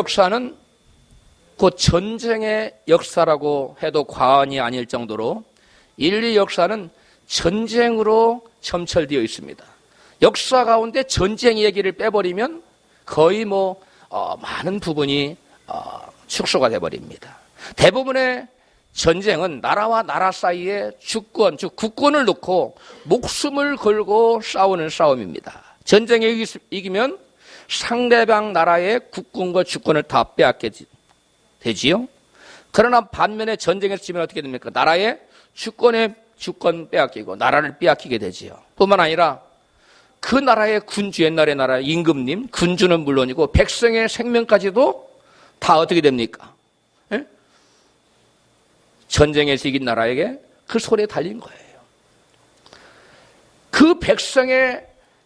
역사는 곧 전쟁의 역사라고 해도 과언이 아닐 정도로 인류 역사는 전쟁으로 점철되어 있습니다. 역사 가운데 전쟁 얘기를 빼버리면 거의 많은 부분이 축소가 돼버립니다. 대부분의 전쟁은 나라와 나라 사이에 주권, 즉 국권을 놓고 목숨을 걸고 싸우는 싸움입니다. 전쟁에 이기면 상대방 나라의 국권과 주권을 다 빼앗게 되지요. 그러나 반면에 전쟁에서 지면 어떻게 됩니까? 나라의 주권 빼앗기고 나라를 빼앗기게 되지요. 뿐만 아니라 그 나라의 군주, 옛날의 나라의 임금님, 군주는 물론이고 백성의 생명까지도 다 어떻게 됩니까? 예? 전쟁에서 이긴 나라에게 그 손에 달린 거예요. 그 백성의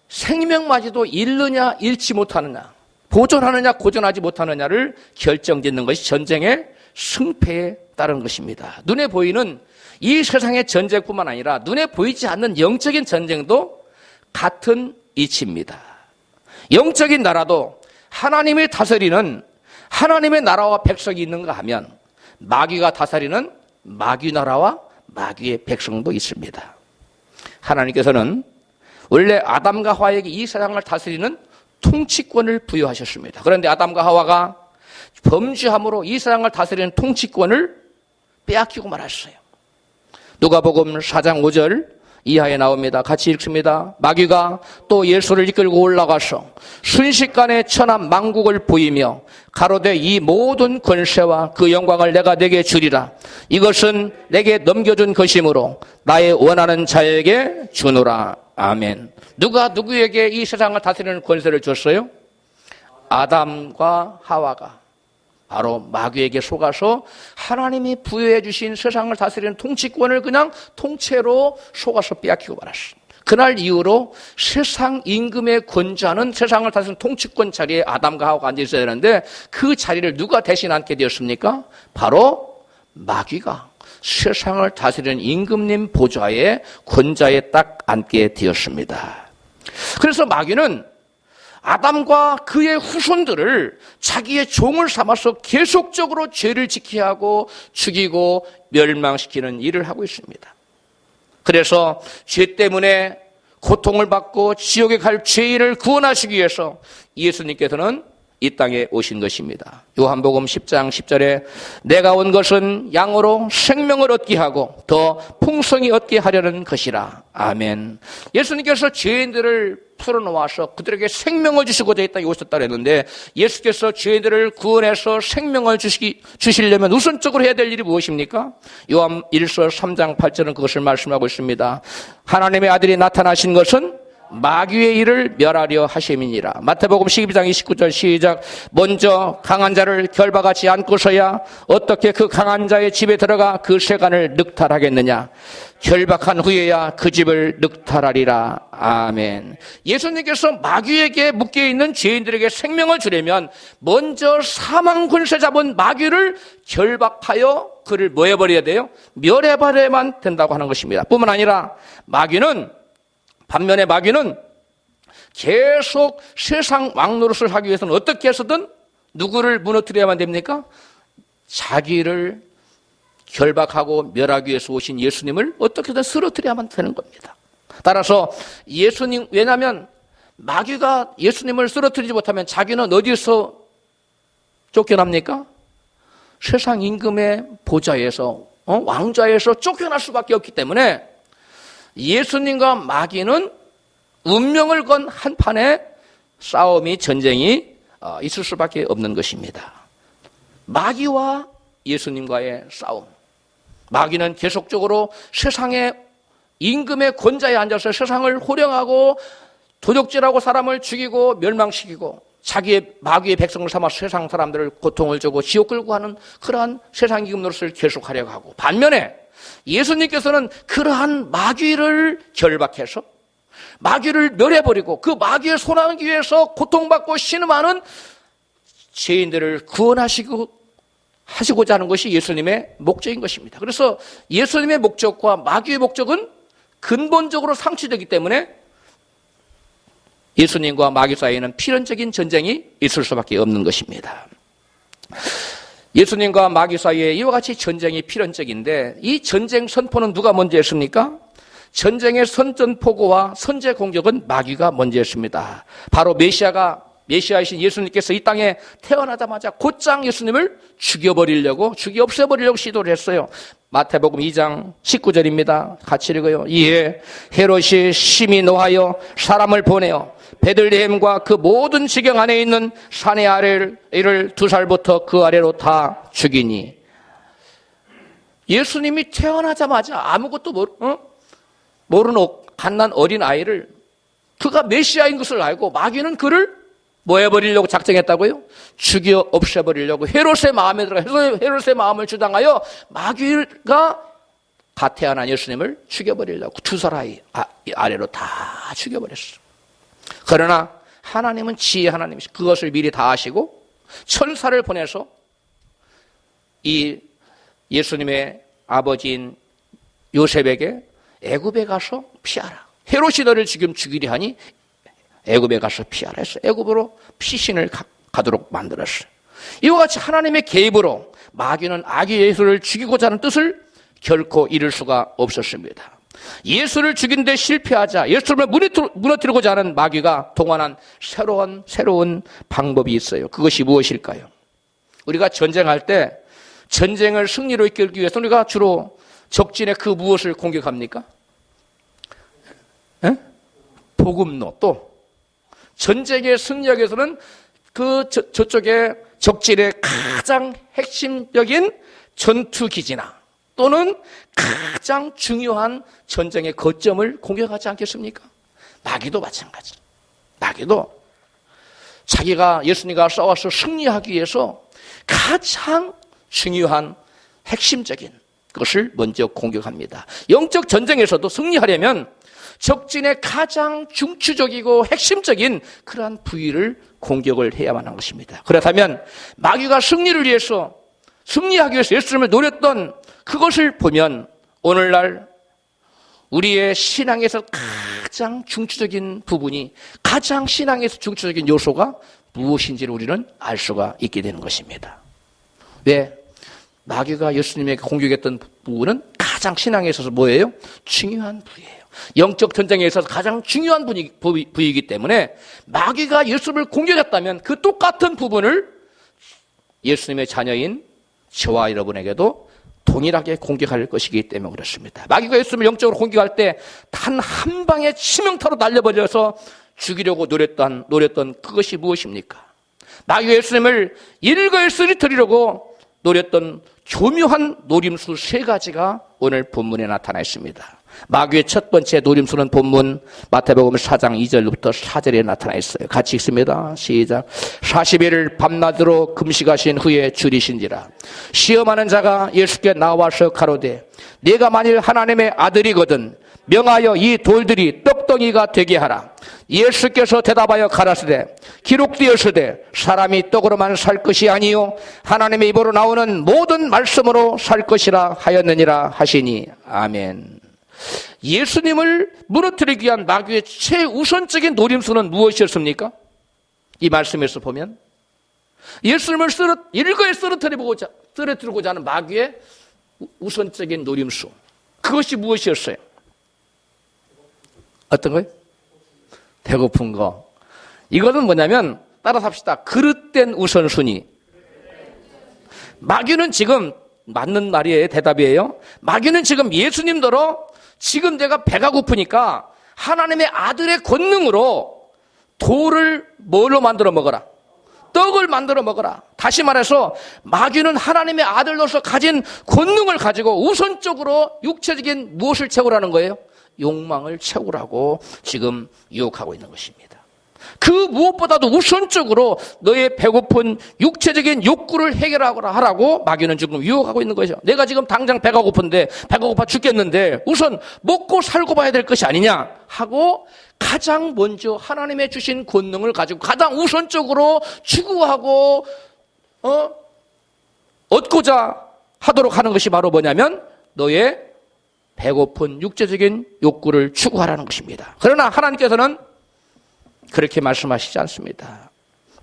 생명마저도 잃느냐 잃지 못하느냐, 보존하느냐 고존하지 못하느냐를 결정짓는 것이 전쟁의 승패에 따른 것입니다. 눈에 보이는 이 세상의 전쟁뿐만 아니라 눈에 보이지 않는 영적인 전쟁도 같은 이치입니다. 영적인 나라도 하나님이 다스리는 하나님의 나라와 백성이 있는가 하면 마귀가 다스리는 마귀 나라와 마귀의 백성도 있습니다. 하나님께서는 원래 아담과 하와에게 이 세상을 다스리는 통치권을 부여하셨습니다. 그런데 아담과 하와가 범죄함으로 이 세상을 다스리는 통치권을 빼앗기고 말았어요. 누가복음 4장 5절 이하에 나옵니다. 같이 읽습니다. 마귀가 또 예수를 이끌고 올라가서 순식간에 천한 만국을 보이며 가로되 이 모든 권세와 그 영광을 내가 네게 주리라. 이것은 내게 넘겨준 것이므로 나의 원하는 자에게 주노라. 아멘. 누가 누구에게 이 세상을 다스리는 권세를 줬어요? 아담과 하와가 바로 마귀에게 속아서 하나님이 부여해 주신 세상을 다스리는 통치권을 그냥 통째로 속아서 빼앗기고 말았어요. 그날 이후로 세상 임금에 권좌하는 세상을 다스리는 통치권 자리에 아담과 하와가 앉아 있어야 되는데 그 자리를 누가 대신 앉게 되었습니까? 바로 마귀가 세상을 다스리는 임금님 보좌에 권좌에 딱 앉게 되었습니다. 그래서 마귀는 아담과 그의 후손들을 자기의 종을 삼아서 계속적으로 죄를 지키게 하고 죽이고 멸망시키는 일을 하고 있습니다. 그래서 죄 때문에 고통을 받고 지옥에 갈 죄인을 구원하시기 위해서 예수님께서는 이 땅에 오신 것입니다. 요한복음 10장 10절에 내가 온 것은 양으로 생명을 얻게 하고 더 풍성히 얻게 하려는 것이라. 아멘. 예수님께서 죄인들을 풀어놓아서 그들에게 생명을 주시고자 이 땅에 오셨다 그랬는데 예수께서 죄인들을 구원해서 생명을 주시려면 우선적으로 해야 될 일이 무엇입니까? 요한 1서 3장 8절은 그것을 말씀하고 있습니다. 하나님의 아들이 나타나신 것은 마귀의 일을 멸하려 하심이니라. 마태복음 12장 29절 시작. 먼저 강한 자를 결박하지 않고서야 어떻게 그 강한 자의 집에 들어가 그 세간을 늑탈하겠느냐. 결박한 후에야 그 집을 늑탈하리라. 아멘. 예수님께서 마귀에게 묶여있는 죄인들에게 생명을 주려면 먼저 사망 권세 잡은 마귀를 결박하여 그를 뭐 해버려야 돼요? 멸해버려야만 된다고 하는 것입니다. 뿐만 아니라 반면에 마귀는 계속 세상 왕노릇을 하기 위해서는 어떻게 해서든 누구를 무너뜨려야만 됩니까? 자기를 결박하고 멸하기 위해서 오신 예수님을 어떻게든 쓰러뜨려야만 되는 겁니다. 따라서 왜냐하면 마귀가 예수님을 쓰러뜨리지 못하면 자기는 어디서 쫓겨납니까? 세상 임금의 보좌에서 왕좌에서 쫓겨날 수밖에 없기 때문에 예수님과 마귀는 운명을 건 한판의 싸움이 전쟁이 있을 수밖에 없는 것입니다. 마귀와 예수님과의 싸움. 마귀는 계속적으로 세상의 임금의 권좌에 앉아서 세상을 호령하고 도적질하고 사람을 죽이고 멸망시키고 자기의 마귀의 백성을 삼아 세상 사람들을 고통을 주고 지옥 끌고 하는 그러한 세상 임금 노릇을 계속하려고 하고 반면에 예수님께서는 그러한 마귀를 결박해서 마귀를 멸해버리고 그 마귀의 손하기 위해서 고통받고 신음하는 죄인들을 하시고자 하는 것이 예수님의 목적인 것입니다. 그래서 예수님의 목적과 마귀의 목적은 근본적으로 상충되기 때문에 예수님과 마귀 사이에는 필연적인 전쟁이 있을 수밖에 없는 것입니다. 예수님과 마귀 사이에 이와 같이 전쟁이 필연적인데 이 전쟁 선포는 누가 먼저 했습니까? 전쟁의 선전포고와 선제 공격은 마귀가 먼저 했습니다. 바로 메시아이신 예수님께서 이 땅에 태어나자마자 곧장 예수님을 죽여 없애버리려고 시도를 했어요. 마태복음 2장 19절입니다. 같이 읽어요. 이에 헤롯이 심히 노하여 사람을 보내어 베들레헴과 그 모든 지경 안에 있는 산의 아래를 2살부터 그 아래로 다 죽이니. 예수님이 태어나자마자 아무것도 모르는 갓난 어린 아이를 그가 메시아인 것을 알고 마귀는 그를 뭐 해버리려고 작정했다고요? 죽여 없애버리려고 헤롯의 마음에 들어가 헤롯의 마음을 주장하여 마귀가 갓 태어난 예수님을 죽여버리려고 2살 아래로 다 죽여버렸어. 그러나 하나님은 지혜 하나님이시 그것을 미리 다 아시고 천사를 보내서 이 예수님의 아버지인 요셉에게 애굽에 가서 피하라. 헤롯이 너를 지금 죽이려 하니 애굽에 가서 피하라 했어요. 애굽으로 피신을 가도록 만들었어요. 이와 같이 하나님의 개입으로 마귀는 아기 예수를 죽이고자 하는 뜻을 결코 이룰 수가 없었습니다. 예수를 죽인 데 실패하자 예수를 무너뜨리고자 하는 마귀가 동원한 새로운 방법이 있어요. 그것이 무엇일까요? 우리가 전쟁할 때 전쟁을 승리로 이끌기 위해서 우리가 주로 적진의 그 무엇을 공격합니까? 보급로. 또 전쟁의 승리하기 위해서는 저쪽에 적진의 가장 핵심적인 전투기지나 또는 가장 중요한 전쟁의 거점을 공격하지 않겠습니까? 마귀도 마찬가지. 마귀도 자기가 예수님과 싸워서 승리하기 위해서 가장 중요한 핵심적인 것을 먼저 공격합니다. 영적 전쟁에서도 승리하려면 적진의 가장 중추적이고 핵심적인 그러한 부위를 공격을 해야만 하는 것입니다. 그렇다면 마귀가 승리하기 위해서 예수님을 노렸던 그것을 보면 오늘날 우리의 신앙에서 가장 중추적인 부분이 가장 신앙에서 중추적인 요소가 무엇인지를 우리는 알 수가 있게 되는 것입니다. 왜? 마귀가 예수님에게 공격했던 부분은 가장 신앙에 있어서 뭐예요? 중요한 부위예요. 영적 전쟁에 있어서 가장 중요한 부위이기 때문에 마귀가 예수님을 공격했다면 그 똑같은 부분을 예수님의 자녀인 저와 여러분에게도 동일하게 공격할 것이기 때문에 그렇습니다. 마귀가 예수님을 영적으로 공격할 때 단 한 방의 치명타로 날려버려서 죽이려고 노렸던 그것이 무엇입니까? 마귀가 예수님을 일거에 쓰러뜨리려고 노렸던 교묘한 노림수 3가지가 오늘 본문에 나타나 있습니다. 마귀의 첫 번째 노림수는 본문 마태복음 4장 2절부터 4절에 나타나 있어요. 같이 읽습니다. 시작. 40일 밤낮으로 금식하신 후에 줄이신지라. 시험하는 자가 예수께 나와서 가로되 네가 만일 하나님의 아들이거든 명하여 이 돌들이 떡덩이가 되게 하라. 예수께서 대답하여 가라사대 기록되었으되 사람이 떡으로만 살 것이 아니요 하나님의 입으로 나오는 모든 말씀으로 살 것이라 하였느니라 하시니 아멘. 예수님을 무너뜨리기 위한 마귀의 최우선적인 노림수는 무엇이었습니까? 이 말씀에서 보면 예수님을 일거에 쓰러뜨리고자 하는 마귀의 우선적인 노림수, 그것이 무엇이었어요? 어떤 거예요? 배고픈 거. 이거는 뭐냐면 따라서 합시다. 그릇된 우선순위. 마귀는 지금 맞는 말이에요. 대답이에요. 마귀는 지금 예수님더러 지금 내가 배가 고프니까 하나님의 아들의 권능으로 돌을 뭘로 만들어 먹어라? 떡을 만들어 먹어라. 다시 말해서 마귀는 하나님의 아들로서 가진 권능을 가지고 우선적으로 육체적인 무엇을 채우라는 거예요? 욕망을 채우라고 지금 유혹하고 있는 것입니다. 그 무엇보다도 우선적으로 너의 배고픈 육체적인 욕구를 해결하라고 마귀는 지금 유혹하고 있는 거죠. 내가 지금 당장 배가 고픈데 배가 고파 죽겠는데 우선 먹고 살고 봐야 될 것이 아니냐 하고 가장 먼저 하나님의 주신 권능을 가지고 가장 우선적으로 추구하고 얻고자 하도록 하는 것이 바로 뭐냐면 너의 배고픈 육체적인 욕구를 추구하라는 것입니다. 그러나 하나님께서는 그렇게 말씀하시지 않습니다.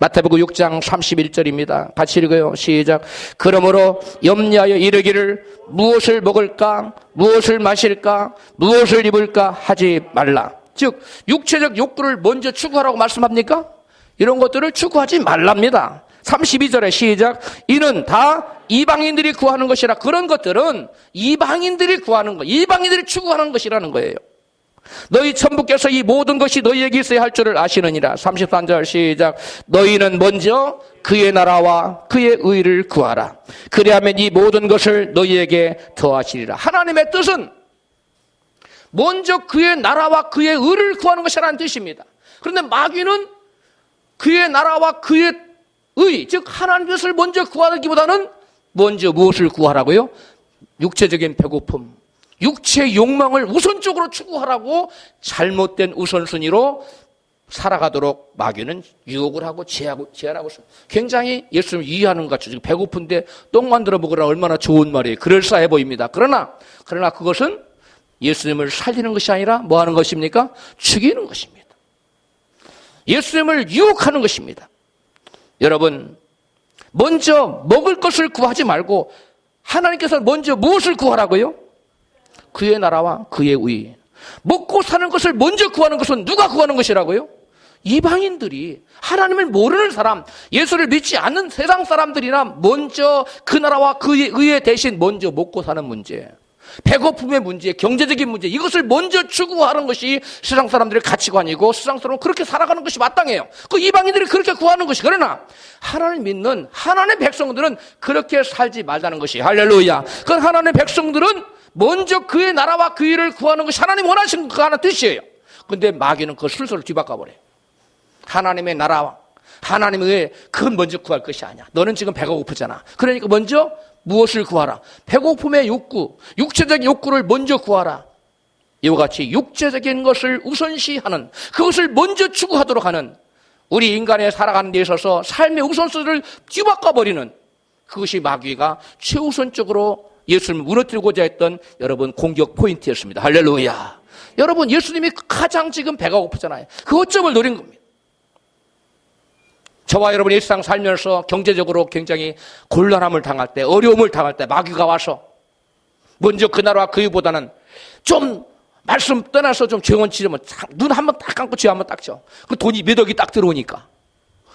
마태복음 6장 31절입니다. 같이 읽어요. 시작. 그러므로 염려하여 이르기를 무엇을 먹을까, 무엇을 마실까, 무엇을 입을까 하지 말라. 즉 육체적 욕구를 먼저 추구하라고 말씀합니까? 이런 것들을 추구하지 말랍니다. 32절에 시작. 이는 다 이방인들이 구하는 것이라. 그런 것들은 이방인들이 구하는 것, 이방인들이 추구하는 것이라는 거예요. 너희 천부께서 이 모든 것이 너희에게 있어야 할 줄을 아시느니라. 33절 시작. 너희는 먼저 그의 나라와 그의 의를 구하라. 그리하면 이 모든 것을 너희에게 더하시리라. 하나님의 뜻은 먼저 그의 나라와 그의 의를 구하는 것이라는 뜻입니다. 그런데 마귀는 그의 나라와 그의 의, 즉 하나님의 뜻을 먼저 구하기보다는 먼저 무엇을 구하라고요? 육체적인 배고픔, 육체의 욕망을 우선적으로 추구하라고 잘못된 우선순위로 살아가도록 마귀는 유혹을 하고 제안하고 있습니다. 굉장히 예수님을 이해하는 것 같죠. 지금 배고픈데 똥 만들어 먹으라 얼마나 좋은 말이에요. 그럴싸해 보입니다. 그러나 그것은 예수님을 살리는 것이 아니라 뭐 하는 것입니까? 죽이는 것입니다. 예수님을 유혹하는 것입니다. 여러분, 먼저 먹을 것을 구하지 말고 하나님께서 먼저 무엇을 구하라고요? 그의 나라와 그의 의. 먹고 사는 것을 먼저 구하는 것은 누가 구하는 것이라고요? 이방인들이, 하나님을 모르는 사람, 예수를 믿지 않는 세상 사람들이나 먼저 그 나라와 그의 의에 대신 먼저 먹고 사는 문제, 배고픔의 문제, 경제적인 문제, 이것을 먼저 추구하는 것이 세상 사람들의 가치관이고 세상 사람은 그렇게 살아가는 것이 마땅해요. 그 이방인들이 그렇게 구하는 것이. 그러나 하나님 믿는 하나님의 백성들은 그렇게 살지 말자는 것이. 할렐루야. 그 하나님의 백성들은 먼저 그의 나라와 그 일을 구하는 것이 하나님 원하시는 그 하나의 뜻이에요. 근데 마귀는 그 순서를 뒤바꿔버려요. 하나님의 나라와 하나님의 그건 먼저 구할 것이 아니야. 너는 지금 배가 고프잖아. 그러니까 먼저 무엇을 구하라? 배고픔의 욕구, 육체적인 욕구를 먼저 구하라. 이와 같이 육체적인 것을 우선시하는, 그것을 먼저 추구하도록 하는, 우리 인간의 살아가는 데 있어서 삶의 우선순위를 뒤바꿔버리는, 그것이 마귀가 최우선적으로 예수님을 무너뜨리고자 했던 여러분 공격 포인트였습니다. 할렐루야. 여러분, 예수님이 가장 지금 배가 고프잖아요. 그 허점을 노린 겁니다. 저와 여러분이 일상 살면서 경제적으로 굉장히 곤란함을 당할 때, 어려움을 당할 때 마귀가 와서 먼저 그 나라와 그이보다는 좀 말씀 떠나서 좀 죄원 치르면 눈 한번 딱 감고 죄 한번 딱 쳐. 그 돈이 몇 억이 딱 들어오니까.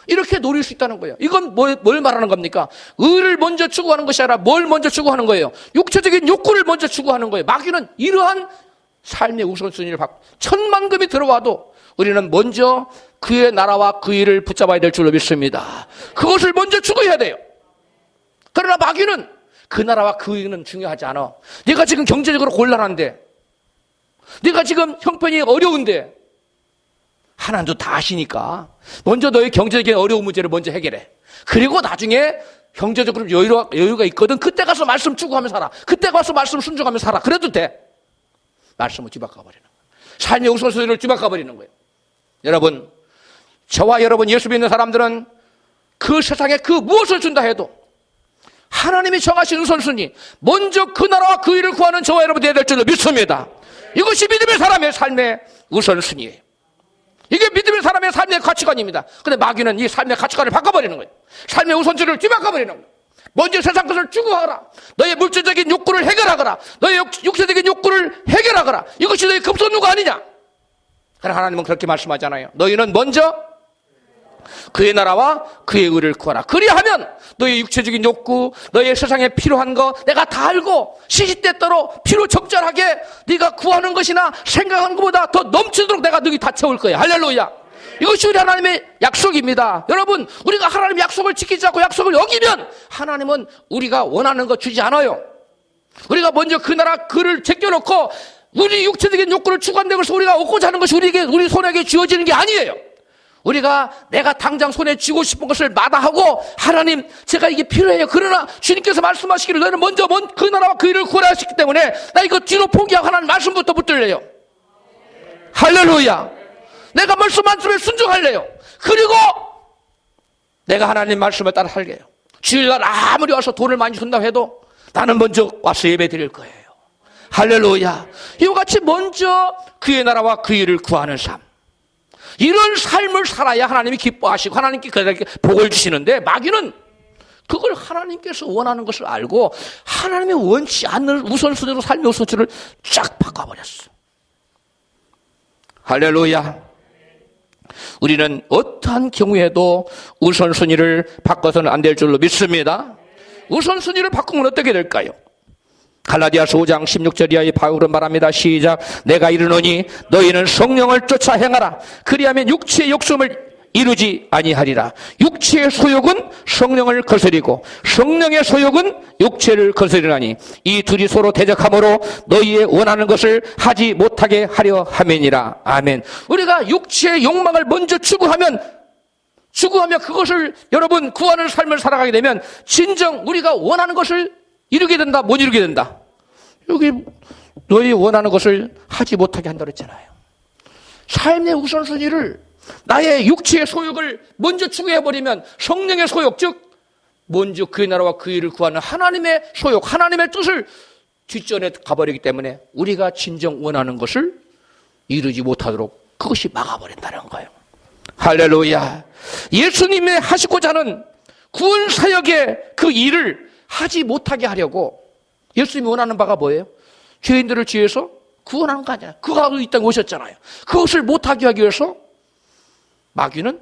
이렇게 노릴 수 있다는 거예요. 이건 뭘 말하는 겁니까? 의를 먼저 추구하는 것이 아니라 뭘 먼저 추구하는 거예요? 육체적인 욕구를 먼저 추구하는 거예요. 마귀는 이러한 삶의 우선순위를 받고 천만금이 들어와도 우리는 먼저 그의 나라와 그 일을 붙잡아야 될 줄로 믿습니다. 그것을 먼저 추구해야 돼요. 그러나 마귀는 그 나라와 그 일은 중요하지 않아. 네가 지금 경제적으로 곤란한데, 네가 지금 형편이 어려운데, 하나님도 다 아시니까 먼저 너의 경제적인 어려운 문제를 먼저 해결해. 그리고 나중에 경제적으로 여유가 있거든. 그때 가서 말씀 추구하며 살아. 그때 가서 말씀 순종하며 살아. 그래도 돼. 말씀을 뒤바꿔버리는 거예요. 삶의 우선순위를 뒤바꿔버리는 거예요. 여러분, 저와 여러분 예수 믿는 사람들은 그 세상에 그 무엇을 준다 해도 하나님이 정하신 우선순위, 먼저 그 나라와 그 일을 구하는 저와 여러분 되어야 될 줄로 믿습니다. 이것이 믿음의 사람의 삶의 우선순위예요. 이게 믿음의 사람의 삶의 가치관입니다. 그런데 마귀는 이 삶의 가치관을 바꿔버리는 거예요. 삶의 우선순위를 뒤바꿔버리는 거예요. 먼저 세상 것을 추구하라. 너의 물질적인 욕구를 해결하거라. 너의 육체적인 욕구를 해결하거라. 이것이 너의 급선무가 아니냐. 그러나 하나님은 그렇게 말씀하잖아요. 너희는 먼저 그의 나라와 그의 의를 구하라. 그리하면 너의 육체적인 욕구, 너의 세상에 필요한 거 내가 다 알고 시시때때로 필요 적절하게 네가 구하는 것이나 생각하는 것보다 더 넘치도록 내가 너희 다 채울 거야. 할렐루야. 이것이 우리 하나님의 약속입니다. 여러분, 우리가 하나님의 약속을 지키지 않고 약속을 어기면 하나님은 우리가 원하는 거 주지 않아요. 우리가 먼저 그 나라 그를 제껴놓고 우리 육체적인 욕구를 추구한다고 해서 우리가 얻고자 하는 것이 우리 손에게 주어지는 게 아니에요. 우리가 내가 당장 손에 쥐고 싶은 것을 마다하고 하나님 제가 이게 필요해요. 그러나 주님께서 말씀하시기를 너는 먼저 그 나라와 그 일을 구하라 하셨기 때문에 나 이거 뒤로 포기하고 하나님 말씀부터 붙들래요. 할렐루야. 내가 말씀에 순종할래요. 그리고 내가 하나님 말씀을 따라 살게요. 주일날 아무리 와서 돈을 많이 준다고 해도 나는 먼저 와서 예배 드릴 거예요. 할렐루야. 이와 같이 먼저 그의 나라와 그 일을 구하는 삶. 이런 삶을 살아야 하나님이 기뻐하시고 하나님께 그들에게 복을 주시는데, 마귀는 그걸 하나님께서 원하는 것을 알고 하나님이 원치 않는 우선순위로 삶의 우선순위를 쫙 바꿔버렸어. 할렐루야. 우리는 어떠한 경우에도 우선순위를 바꿔서는 안 될 줄로 믿습니다. 우선순위를 바꾸면 어떻게 될까요? 갈라디아서 5장 16절 이하에 바울은 말합니다. 시작. 내가 이르노니 너희는 성령을 쫓아 행하라. 그리하면 육체의 욕심을 이루지 아니하리라. 육체의 소욕은 성령을 거스리고 성령의 소욕은 육체를 거스리나니 이 둘이 서로 대적하므로 너희의 원하는 것을 하지 못하게 하려 함이니라. 아멘. 우리가 육체의 욕망을 먼저 추구하면 그것을 여러분 구하는 삶을 살아가게 되면 진정 우리가 원하는 것을 이루게 된다, 못 이루게 된다. 여기 너희 원하는 것을 하지 못하게 한다고 했잖아요. 삶의 우선순위를 나의 육체의 소욕을 먼저 추구해버리면 성령의 소욕, 즉 먼저 그의 나라와 그 일을 구하는 하나님의 소욕, 하나님의 뜻을 뒷전에 가버리기 때문에 우리가 진정 원하는 것을 이루지 못하도록 그것이 막아버린다는 거예요. 할렐루야. 예수님이 하시고자 하는 구원 사역의 그 일을 하지 못하게 하려고 예수님이 원하는 바가 뭐예요? 죄인들을 지어서 구원하는 거 아니야. 그거 하고 이 땅에 오셨잖아요. 그것을 못하게 하기 위해서 마귀는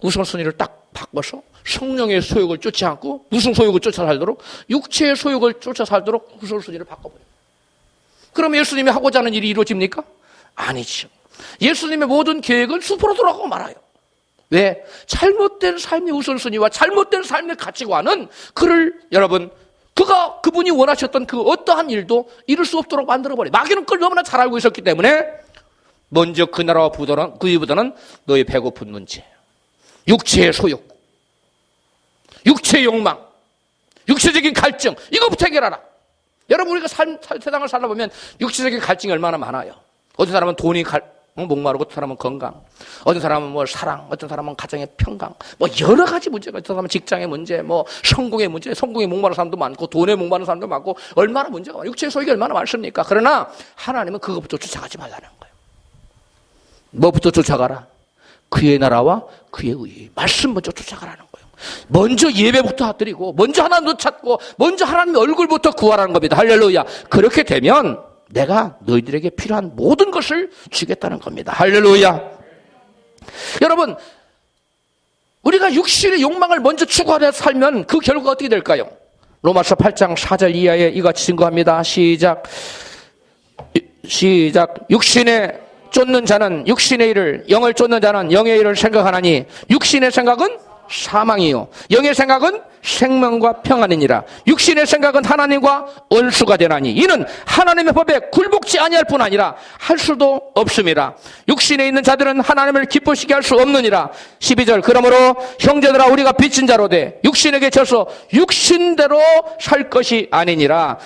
우선순위를 딱 바꿔서 성령의 소욕을 쫓지 않고 무슨 소욕을 쫓아 살도록, 육체의 소욕을 쫓아 살도록 우선순위를 바꿔버려요. 그럼 예수님이 하고자 하는 일이 이루어집니까? 아니죠. 예수님의 모든 계획은 수포로 돌아가고 말아요. 왜? 잘못된 삶의 우선순위와 잘못된 삶의 가치관은 여러분, 그분이 원하셨던 그 어떠한 일도 이룰 수 없도록 만들어버려요. 마귀는 그걸 너무나 잘 알고 있었기 때문에 먼저 그 나라와 그위보다는 너의 배고픈 문제, 육체의 소욕, 육체의 욕망, 육체적인 갈증, 이거부터 해결하라. 여러분, 우리가 세상을 살다 보면 육체적인 갈증이 얼마나 많아요. 어떤 사람은 돈이 목마르고, 어떤 사람은 건강, 어떤 사람은 사랑, 어떤 사람은 가정의 평강, 여러 가지 문제가, 어떤 사람은 직장의 문제, 성공의 문제, 성공에 목마른 사람도 많고, 돈에 목마른 사람도 많고, 얼마나 문제가 많아요. 육체의 소욕이 얼마나 많습니까? 그러나 하나님은 그것부터 쫓아가지 말라는 거예요. 뭐부터 쫓아가라? 그의 나라와 그의 의, 말씀 먼저 쫓아가라는 거예요. 먼저 예배부터 드리고, 먼저 하나님도 찾고, 먼저 하나님의 얼굴부터 구하라는 겁니다. 할렐루야. 그렇게 되면 내가 너희들에게 필요한 모든 것을 주겠다는 겁니다. 할렐루야. 여러분, 우리가 육신의 욕망을 먼저 추구하려 살면 그 결과가 어떻게 될까요? 로마서 8장 4절 이하에 이같이 증거합니다. 시작. 육신에 쫓는 자는 육신의 일을, 영을 쫓는 자는 영의 일을 생각하나니 육신의 생각은 사망이요 영의 생각은 생명과 평안이니라. 육신의 생각은 하나님과 원수가 되나니 이는 하나님의 법에 굴복지 아니할 뿐 아니라 할 수도 없음이라. 육신에 있는 자들은 하나님을 기쁘시게 할 수 없느니라. 12절. 그러므로 형제들아, 우리가 빚진 자로 돼 육신에게 져서 육신대로 살 것이 아니니라.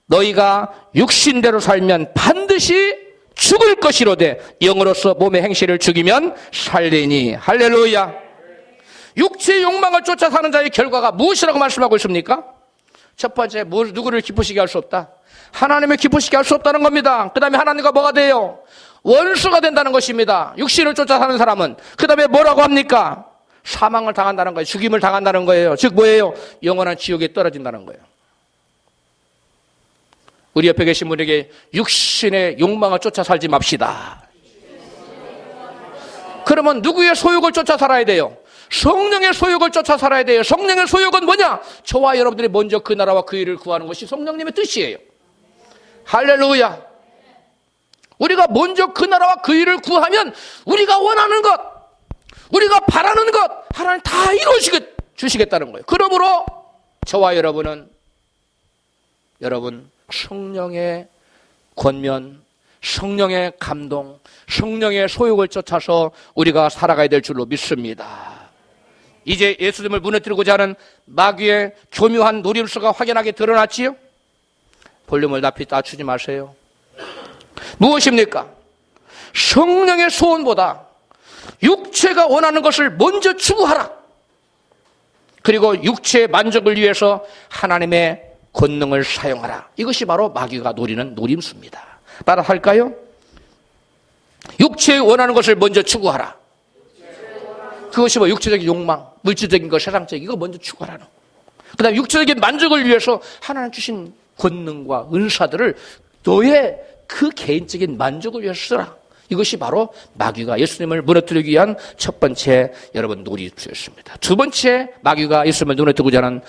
너희가 육신대로 살면 반드시 죽을 것이로되 영으로서 몸의 행실을 죽이면 살리니. 할렐루야. 육체의 욕망을 쫓아 사는 자의 결과가 무엇이라고 말씀하고 있습니까? 첫 번째, 누구를 기쁘시게 할 수 없다? 하나님을 기쁘시게 할 수 없다는 겁니다. 그 다음에 하나님과 뭐가 돼요? 원수가 된다는 것입니다. 육신을 쫓아 사는 사람은. 그 다음에 뭐라고 합니까? 사망을 당한다는 거예요. 죽임을 당한다는 거예요. 즉 뭐예요? 영원한 지옥에 떨어진다는 거예요. 우리 옆에 계신 분에게 육신의 욕망을 쫓아 살지 맙시다. 그러면 누구의 소욕을 쫓아 살아야 돼요? 성령의 소욕을 쫓아 살아야 돼요. 성령의 소욕은 뭐냐? 저와 여러분들이 먼저 그 나라와 그 일을 구하는 것이 성령님의 뜻이에요. 할렐루야. 우리가 먼저 그 나라와 그 일을 구하면 우리가 원하는 것, 우리가 바라는 것 하나님 다 주시겠다는 거예요. 그러므로 저와 여러분은 성령의 권면, 성령의 감동, 성령의 소욕을 쫓아서 우리가 살아가야 될 줄로 믿습니다. 이제 예수님을 무너뜨리고자 하는 마귀의 교묘한 노림수가 확연하게 드러났지요? 볼륨을 낮추지 마세요. 무엇입니까? 성령의 소원보다 육체가 원하는 것을 먼저 추구하라. 그리고 육체의 만족을 위해서 하나님의 권능을 사용하라. 이것이 바로 마귀가 노리는 노림수입니다. 따라 할까요? 육체에 원하는 것을 먼저 추구하라. 그것이 뭐 육체적인 욕망, 물질적인 것, 세상적인 거 먼저 추구하라는. 그 다음에 육체적인 만족을 위해서 하나님 주신 권능과 은사들을 너의 그 개인적인 만족을 위해서 쓰라. 이것이 바로 마귀가 예수님을 무너뜨리기 위한 첫 번째 여러분 노림수였습니다. 두 번째 마귀가 예수님을 무너뜨리고자 하는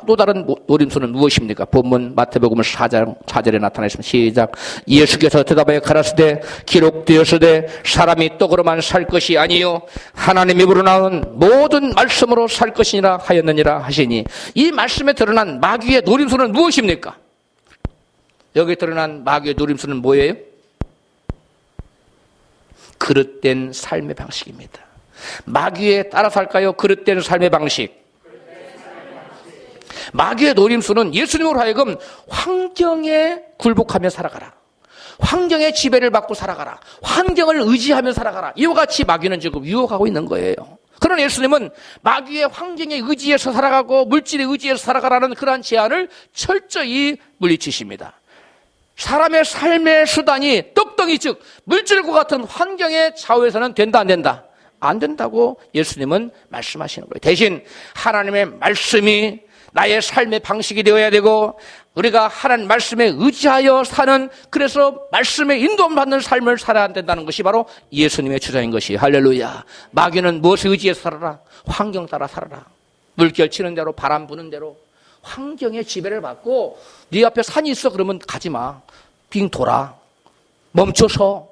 또 다른 노림수는 무엇입니까? 본문 마태복음 4장 4절에 나타나 있습니다. 시작. 예수께서 대답하여 가라사대 기록되었으되 사람이 떡으로만 살 것이 아니요 하나님 입으로 나온 모든 말씀으로 살 것이니라 하였느니라 하시니, 이 말씀에 드러난 마귀의 노림수는 무엇입니까? 여기 드러난 마귀의 노림수는 뭐예요? 그릇된 삶의 방식입니다. 마귀에 따라 살까요? 그릇된 삶의 방식. 마귀의 노림수는 예수님으로 하여금 환경에 굴복하며 살아가라, 환경의 지배를 받고 살아가라, 환경을 의지하며 살아가라, 이와 같이 마귀는 지금 유혹하고 있는 거예요. 그러나 예수님은 마귀의 환경에 의지해서 살아가고 물질에 의지해서 살아가라는 그러한 제안을 철저히 물리치십니다. 사람의 삶의 수단이 떡덩이, 즉 물질과 같은 환경의 좌우에서는 된다 안 된다? 안 된다고 예수님은 말씀하시는 거예요. 대신 하나님의 말씀이 나의 삶의 방식이 되어야 되고, 우리가 하나님 말씀에 의지하여 사는, 그래서 말씀에 인도받는 삶을 살아야 된다는 것이 바로 예수님의 주장인 것이. 할렐루야. 마귀는 무엇에 의지해서 살아라? 환경 따라 살아라. 물결 치는 대로, 바람 부는 대로 환경의 지배를 받고, 네 앞에 산이 있어 그러면 가지 마, 빙 돌아, 멈춰서.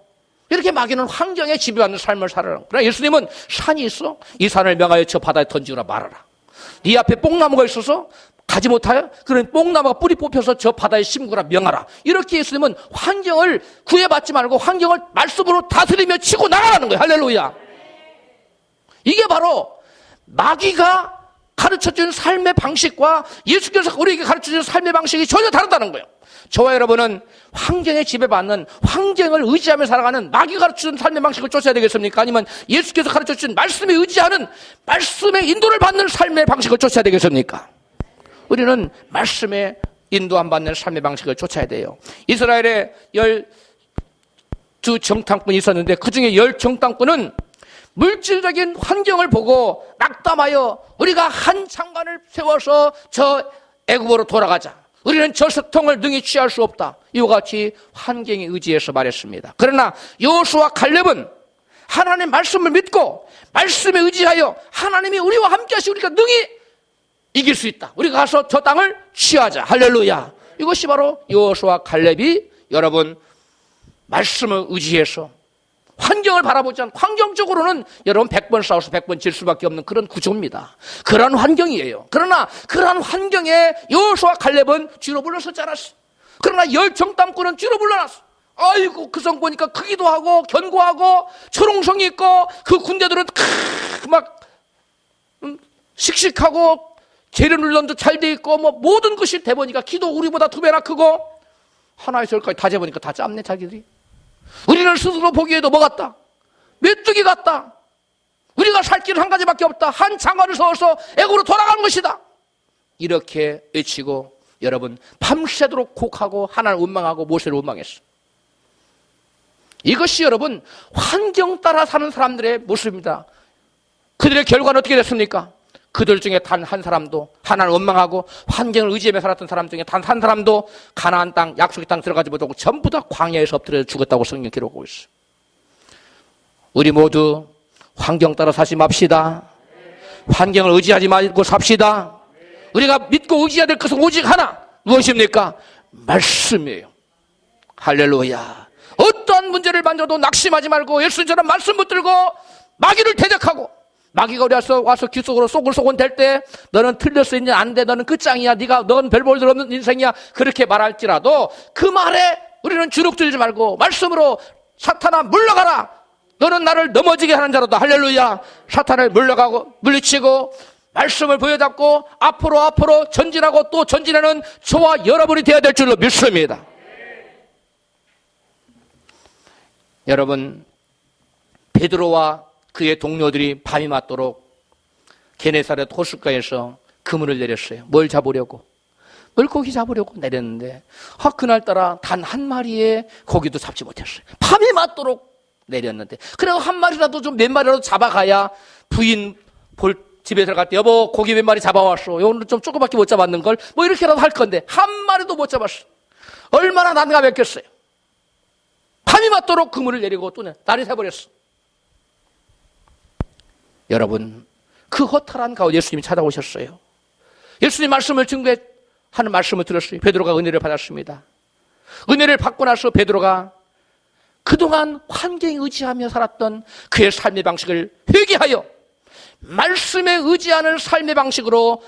이렇게 마귀는 환경에 지배받는 삶을 살아라. 그러나 예수님은 산이 있어, 이 산을 명하여 저 바다에 던지거나 말아라. 네 앞에 뽕나무가 있어서 가지 못하여, 그런 뽕나무가 뿌리 뽑혀서 저 바다에 심구나 명하라. 이렇게 예수님은 환경을 구애받지 말고 환경을 말씀으로 다스리며 치고 나가라는 거예요. 할렐루야. 이게 바로 마귀가 가르쳐준 삶의 방식과 예수께서 우리에게 가르쳐준 삶의 방식이 전혀 다르다는 거예요. 저와 여러분은 환경에 지배받는, 환경을 의지하며 살아가는 마귀가 가르쳐준 삶의 방식을 쫓아야 되겠습니까? 아니면 예수께서 가르쳐준 말씀에 의지하는, 말씀의 인도를 받는 삶의 방식을 쫓아야 되겠습니까? 우리는 말씀에 인도 안 받는 삶의 방식을 쫓아야 돼요. 이스라엘에 12 정탐꾼이 있었는데 그 중에 10 정탐꾼은 물질적인 환경을 보고 낙담하여 우리가 한 장관을 세워서 저 애굽으로 돌아가자, 우리는 저 석통을 능히 취할 수 없다, 이와 같이 환경에 의지해서 말했습니다. 그러나 여호수아와 갈렙은 하나님의 말씀을 믿고 말씀에 의지하여 하나님이 우리와 함께 하시고 우리가 능히 이길 수 있다, 우리가 가서 저 땅을 취하자. 할렐루야. 이것이 바로 여호수아와 갈렙이 여러분 말씀을 의지해서 환경을 바라보지 않고, 환경적으로는 여러분 100번 싸워서 100번 질 수밖에 없는 그런 구조입니다. 그러한 환경이에요. 그러나 그러한 환경에 여호수아와 갈렙은 뒤로 물러서지 않았어. 그러나 10 정탐꾼은 뒤로 물러났어. 아이고, 그 성 보니까 크기도 하고 견고하고 초롱성이 있고, 그 군대들은 막 씩씩하고 재련훈련도 잘 돼 있고, 뭐 모든 것이 대보니까 키도 우리보다 2배나 크고, 하나의 절까지 다 재보니까 다 짧네 자기들이. 우리는 스스로 보기에도 뭐 같다? 메뚜기 같다. 우리가 살 길은 한 가지밖에 없다. 한 장관을 세워서 애굽으로 돌아가는 것이다. 이렇게 외치고 여러분 밤새도록 곡하고 하나님을 원망하고 모세를 원망했어. 이것이 여러분 환경 따라 사는 사람들의 모습입니다. 그들의 결과는 어떻게 됐습니까? 그들 중에 단 한 사람도 하나님을 원망하고 환경을 의지하며 살았던 사람 중에 단 한 사람도 가나안 땅, 약속의 땅 들어가지 못하고 전부 다 광야에서 엎드려 죽었다고 성경 기록하고 있어요. 우리 모두 환경 따라 사지 맙시다. 환경을 의지하지 말고 삽시다. 우리가 믿고 의지해야 될 것은 오직 하나, 무엇입니까? 말씀이에요. 할렐루야. 어떠한 문제를 만져도 낙심하지 말고 예수님처럼 말씀 붙들고 마귀를 대적하고, 마귀가 우리 와서 귀 속으로 쏘글쏘글 댈 때 너는 틀렸어, 이제 안 돼, 너는 끝장이야, 넌 별 볼 일 없는 인생이야, 그렇게 말할지라도 그 말에 우리는 주눅들지 말고 말씀으로 사탄아 물러가라, 너는 나를 넘어지게 하는 자로다. 할렐루야. 사탄을 물리치고 말씀을 부여잡고 앞으로 전진하고 또 전진하는 저와 여러분이 되어야 될 줄로 믿습니다. 여러분, 베드로와 그의 동료들이 밤이 맞도록 게네사렛 호숫가에서 그물을 내렸어요. 뭘 잡으려고? 물고기 잡으려고 내렸는데 그날따라 단 한 마리의 고기도 잡지 못했어요. 밤이 맞도록 내렸는데, 그래도 한 마리라도 좀 몇 마리라도 잡아가야 부인 집에 들어갈 때 여보 고기 몇 마리 잡아왔어. 오늘 좀 조금밖에 못 잡았는 걸 뭐 이렇게라도 할 건데 한 마리도 못 잡았어. 얼마나 난감했겠어요. 밤이 맞도록 그물을 내리고 또 날이 새버렸어. 여러분, 그 허탈한 가운데 예수님이 찾아오셨어요. 예수님 말씀을 증거하는 말씀을 들었어요. 베드로가 은혜를 받았습니다. 은혜를 받고 나서 베드로가 그동안 환경에 의지하며 살았던 그의 삶의 방식을 회개하여 말씀에 의지하는 삶의 방식으로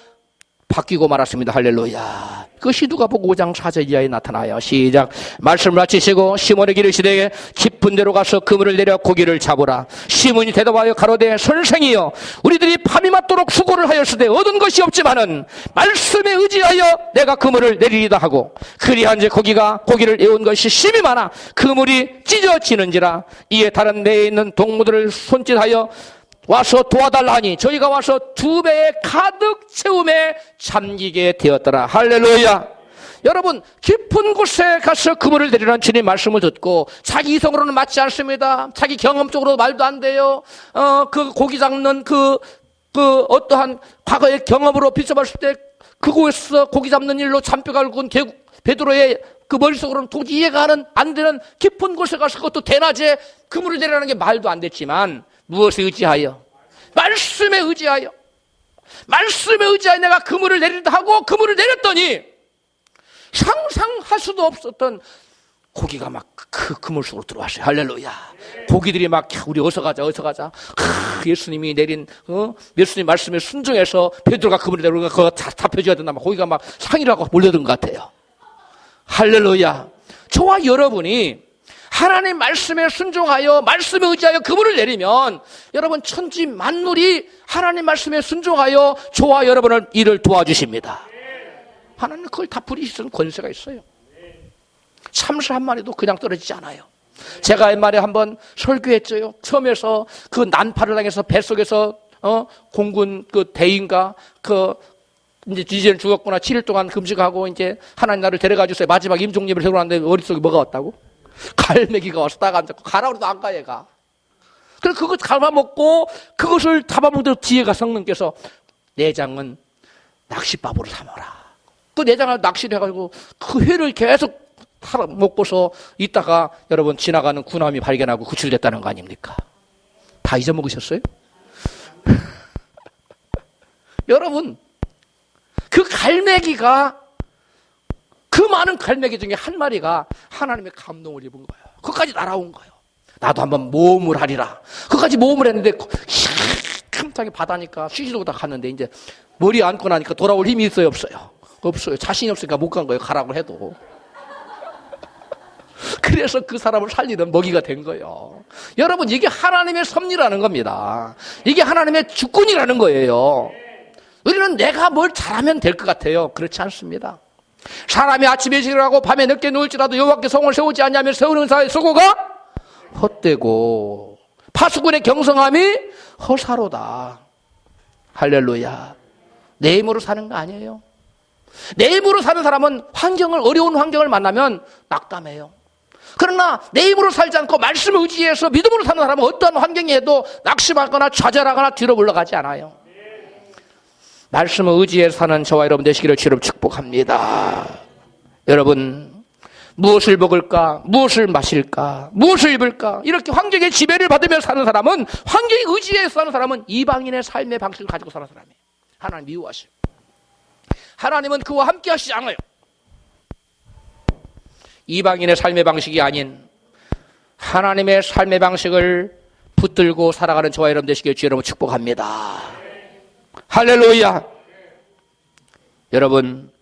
바뀌고 말았습니다. 할렐루야. 그것이 누가복음 5장 4절 이하에 나타나요. 시작. 말씀을 마치시고 시몬에게 이르시되 깊은 데로 가서 그물을 내려 고기를 잡으라. 시몬이 대답하여 가로되 선생이여 우리들이 밤이 맞도록 수고를 하였으되 얻은 것이 없지만은 말씀에 의지하여 내가 그물을 내리리다 하고 그리한즉 고기를 애운 것이 심이 많아 그물이 찢어지는지라. 이에 다른 데에 있는 동무들을 손짓하여 와서 도와달라 하니 저희가 와서 2배에 가득 채움에 잠기게 되었더라. 할렐루야. 여러분, 깊은 곳에 가서 그물을 내리라는 주님 말씀을 듣고 자기 이성으로는 맞지 않습니다. 자기 경험적으로 말도 안 돼요. 그 고기 잡는 그 어떠한 과거의 경험으로 비춰봤을 때 그곳에서 고기 잡는 일로 잔뼈가 굵은 베드로의 그 머릿속으로는 도저히 이해가 안 되는 깊은 곳에 가서 그것도 대낮에 그물을 내리라는 게 말도 안 됐지만 무엇에 의지하여? 말씀에 의지하여. 말씀에 의지하여 내가 그물을 내린다 하고 그물을 내렸더니 상상할 수도 없었던 고기가 막 그 그물 속으로 들어왔어요. 할렐루야. 고기들이 막 우리 어서 가자. 예수님이 내린 예수님 말씀에 순종해서 베드로가 그물을 내리고 그거 다 펴줘야 된다. 고기가 막 상이라고 몰려든 것 같아요. 할렐루야. 저와 여러분이 하나님 말씀에 순종하여 말씀에 의지하여 그물을 내리면 여러분 천지 만물이 하나님 말씀에 순종하여 저와 여러분을 일을 도와주십니다. 하나님 그걸 다 부리시는 권세가 있어요. 참새 한 마리도 그냥 떨어지지 않아요. 제가 옛말에 한번 설교했죠. 처음에서 그 난파를 당해서 뱃속에서 공군 그 대인가 이제는 죽었구나 7일 동안 금식하고 이제 하나님 나를 데려가 주세요. 마지막 임종립을 세우고 났는데 머릿속에 뭐가 왔다고? 갈매기가 와서 딱 앉았고 가라 그래도 안 가 얘가. 그래서 그거 잡아먹고 그것을 잡아먹는 뒤에가 성령께서 내장은 낚싯밥으로 삼아라. 그 내장을 낚시를 해가지고 그 회를 계속 먹고서 있다가 여러분 지나가는 군함이 발견하고 구출됐다는 거 아닙니까? 다 잊어먹으셨어요? 여러분 그 갈매기가 그 많은 갈매기 중에 한 마리가 하나님의 감동을 입은 거예요. 그까지 날아온 거예요. 나도 한번 모험을 하리라. 그까지 모험을 했는데 큼짝이 바다니까 쉬지도 다 갔는데 이제 머리 안고 나니까 돌아올 힘이 있어요 없어요? 없어요. 자신이 없으니까 못 간 거예요. 가라고 해도. 그래서 그 사람을 살리는 먹이가 된 거예요. 여러분 이게 하나님의 섭리라는 겁니다. 이게 하나님의 주권이라는 거예요. 우리는 내가 뭘 잘하면 될 것 같아요. 그렇지 않습니다. 사람이 아침에 일하고 밤에 늦게 누울지라도 여호와께 성을 세우지 않냐면 세우는 자의 수고가 헛되고 파수꾼의 경성함이 허사로다. 할렐루야. 내 힘으로 사는 거 아니에요. 내 힘으로 사는 사람은 어려운 환경을 만나면 낙담해요. 그러나 내 힘으로 살지 않고 말씀을 의지해서 믿음으로 사는 사람은 어떠한 환경에도 낙심하거나 좌절하거나 뒤로 물러가지 않아요. 말씀을 의지해서 사는 저와 여러분 되시기를 주로 축복합니다. 여러분 무엇을 먹을까? 무엇을 마실까? 무엇을 입을까? 이렇게 환경의 지배를 받으며 사는 사람은 환경에 의지해서 사는 사람은 이방인의 삶의 방식을 가지고 사는 사람이에요. 하나님 미워하시고 하나님은 그와 함께 하시지 않아요. 이방인의 삶의 방식이 아닌 하나님의 삶의 방식을 붙들고 살아가는 저와 여러분 되시기를 주여 여러분 축복합니다. 할렐루야. 여러분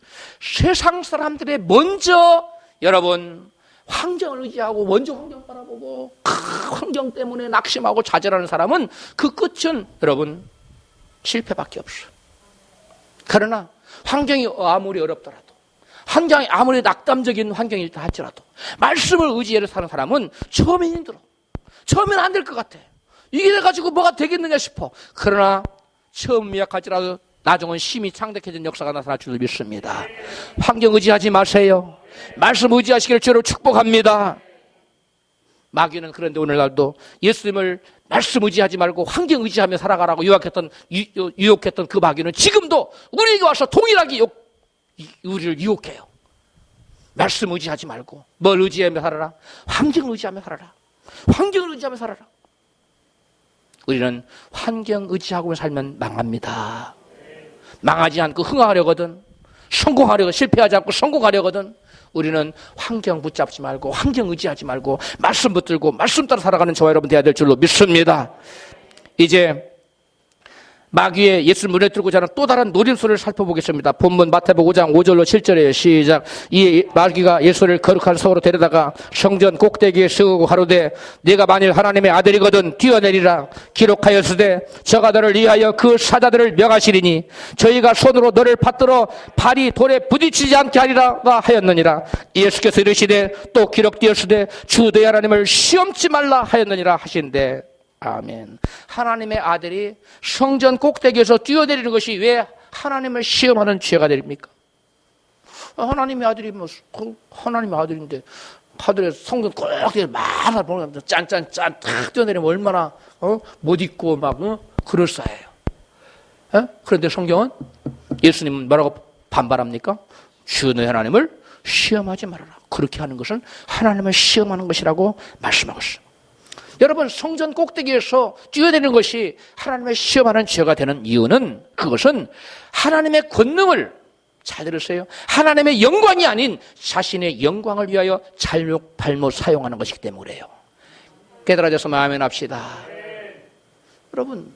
세상 사람들의 먼저 여러분 환경을 의지하고 먼저 환경 바라보고 환경 때문에 낙심하고 좌절하는 사람은 그 끝은 여러분 실패밖에 없어요. 그러나 환경이 아무리 어렵더라도 환경이 아무리 낙담적인 환경이다 할지라도 말씀을 의지해서 사는 사람은 처음엔 힘들어. 처음엔 안 될 것 같아. 이게 돼가지고 뭐가 되겠느냐 싶어. 그러나 처음 미약할지라도 나중은 힘이 창백해진 역사가 나타날 줄을 믿습니다. 환경 의지하지 마세요. 말씀 의지하시기를 주로 축복합니다. 마귀는 그런데 오늘날도 예수님을 말씀 의지하지 말고 환경 의지하며 살아가라고 유혹했던 그 마귀는 지금도 우리에게 와서 동일하게 우리를 유혹해요. 말씀 의지하지 말고 뭘 의지하며 살아라? 환경 의지하며 살아라. 환경을 의지하며 살아라. 우리는 환경 의지하고 살면 망합니다. 망하지 않고 흥하려거든, 성공하려고, 실패하지 않고 성공하려거든, 우리는 환경 붙잡지 말고 환경 의지하지 말고 말씀 붙들고 말씀 따라 살아가는 저와 여러분 되어야 될 줄로 믿습니다. 이제 마귀의 예수를 문에 들고 자는 또 다른 노림수를 살펴보겠습니다. 본문 마태복음 5장 5절로 7절이에요. 시작. 이 마귀가 예수를 거룩한 성으로 데려다가 성전 꼭대기에 세우고 가로되 네가 만일 하나님의 아들이거든 뛰어내리라. 기록하였으되 저가 너를 위하여 그 사자들을 명하시리니 저희가 손으로 너를 받들어 발이 돌에 부딪히지 않게 하리라 하였느니라. 예수께서 이르시되 또 기록되었으되 주 너희 하나님을 시험치 말라 하였느니라 하신대. 아멘. 하나님의 아들이 성전 꼭대기에서 뛰어내리는 것이 왜 하나님을 시험하는 죄가 됩니까? 하나님의 아들이 하나님의 아들인데 하늘에 성전 꼭대기에 막 보는 짠짠짠 탁 뛰어내리면 얼마나 못 잊고 막 그럴싸해요. 그런데 성경은 예수님은 뭐라고 반발합니까? 주 너희 하나님을 시험하지 말아라. 그렇게 하는 것은 하나님을 시험하는 것이라고 말씀하고 있습니다. 여러분, 성전 꼭대기에서 뛰어내리는 것이 하나님의 시험하는 죄가 되는 이유는, 그것은 하나님의 권능을, 잘 들으세요, 하나님의 영광이 아닌 자신의 영광을 위하여 잘못 사용하는 것이기 때문이에요. 깨달아져서 아멘 합시다. 여러분,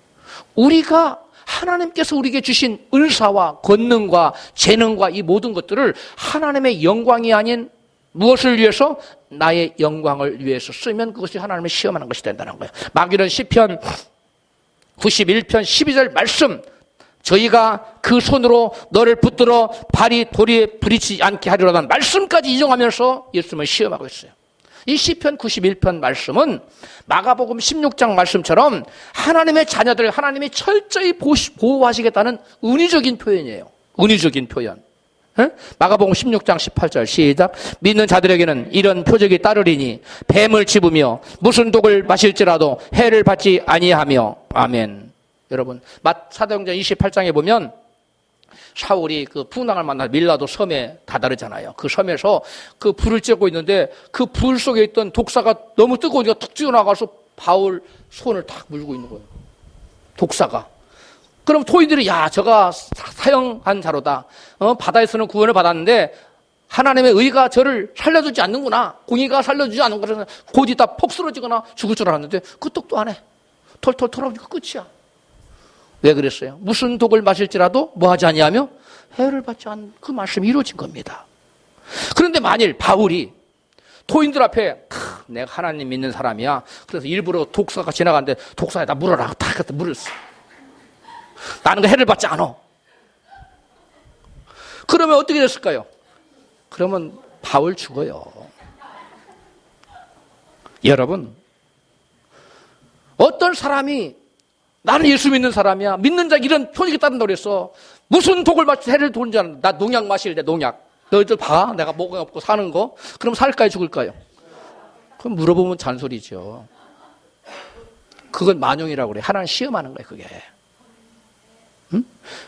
우리가 하나님께서 우리에게 주신 은사와 권능과 재능과 이 모든 것들을 하나님의 영광이 아닌 무엇을 위해서? 나의 영광을 위해서 쓰면 그것이 하나님을 시험하는 것이 된다는 거예요. 마귀는 시편 91편 12절 말씀, 저희가 그 손으로 너를 붙들어 발이 돌에 부딪히지 않게 하리로라는 말씀까지 인용하면서 예수님을 시험하고 있어요. 이 시편 91편 말씀은 마가복음 16장 말씀처럼 하나님의 자녀들 하나님이 철저히 보호하시겠다는 은유적인 표현이에요. 은유적인 표현. 마가복음 16장 18절 시작. 믿는 자들에게는 이런 표적이 따르리니 뱀을 집으며 무슨 독을 마실지라도 해를 받지 아니하며. 아멘. 여러분, 사도행전 28장에 보면 사울이 그 풍랑을 만나 밀라도 섬에 다다르잖아요. 그 섬에서 그 불을 쬐고 있는데 그 불 속에 있던 독사가 너무 뜨거우니까 툭 튀어나가서 바울 손을 탁 물고 있는 거예요. 독사가. 그럼 토인들이 야, 저가 사형한 자로다. 바다에서는 구원을 받았는데 하나님의 의가 저를 살려주지 않는구나. 공의가 살려주지 않는 거라서 곧 있다 폭 쓰러지거나 죽을 줄 알았는데 그 똑도 안 해. 털털 털어보니까 끝이야. 왜 그랬어요? 무슨 독을 마실지라도 뭐하지 아니하며 해를 받지 않는 그 말씀이 이루어진 겁니다. 그런데 만일 바울이 토인들 앞에 내가 하나님 믿는 사람이야. 그래서 일부러 독사가 지나가는데 독사에다 물어라. 딱 갖다 물을 써. 나는 그 해를 받지 않아. 그러면 어떻게 됐을까요? 그러면 바울 죽어요. 여러분, 어떤 사람이 나는 예수 믿는 사람이야, 믿는 자 이런 표적이 따른다고 그랬어. 무슨 독을 마시 해를 도는 줄 아는, 나 농약 마실래, 농약. 너희들 봐, 내가 뭐가 없고 사는 거. 그럼 살까요, 죽을까요? 그럼 물어보면 잔소리죠. 그건 만용이라고 그래. 하나님 시험하는 거예요, 그게. 응?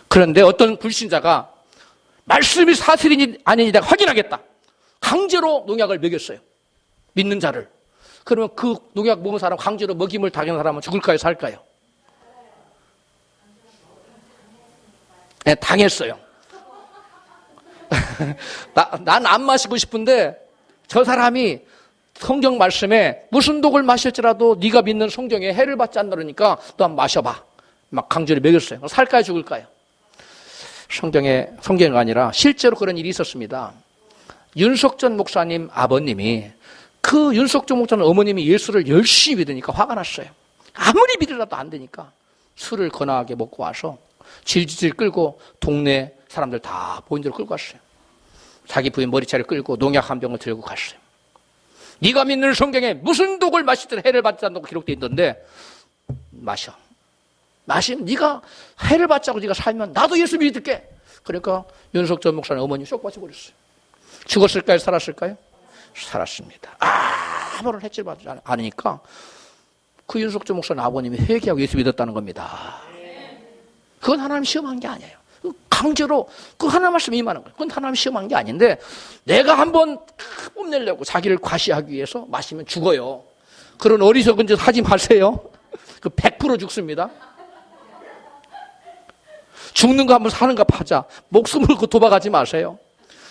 그런데 어떤 불신자가 말씀이 사실인지 아닌지 내가 확인하겠다. 강제로 농약을 먹였어요. 믿는 자를. 그러면 그 농약 먹은 사람, 강제로 먹임을 당한 사람은 죽을까요, 살까요? 네, 당했어요. 난 안 마시고 싶은데 저 사람이 성경 말씀에 무슨 독을 마실지라도 네가 믿는 성경에 해를 받지 않는다 그러니까 너 한번 마셔봐. 막 강제로 먹였어요. 살까요, 죽을까요? 성경이 아니라 실제로 그런 일이 있었습니다. 윤석전 목사님 아버님이, 그 윤석전 목사님 어머님이 예수를 열심히 믿으니까 화가 났어요. 아무리 믿으려도 안 되니까 술을 거나하게 먹고 와서 질질 끌고 동네 사람들 다 보인대로 끌고 갔어요. 자기 부인 머리채를 끌고 농약 한 병을 들고 갔어요. 네가 믿는 성경에 무슨 독을 마시든 해를 받지 않는다고 기록되어 있던데 마셔. 마시면 네가 해를 받자고 네가 살면 나도 예수 믿을게. 그러니까 윤석전 목사님 어머니 쏙 빠져버렸어요. 죽었을까요, 살았을까요? 살았습니다. 아무런 해치를 받지 않으니까 그 윤석주 목사님 아버님이 회개하고 예수 믿었다는 겁니다. 그건 하나님 시험한 게 아니에요. 강제로 그 하나님 말씀 임하는 거예요. 그건 하나님 시험한 게 아닌데 내가 한번 뽐내려고 자기를 과시하기 위해서 마시면 죽어요. 그런 어리석은 짓 하지 마세요. 그 100% 죽습니다. 죽는 거 한번 사는 거 파자. 목숨을 걸고 도박하지 마세요.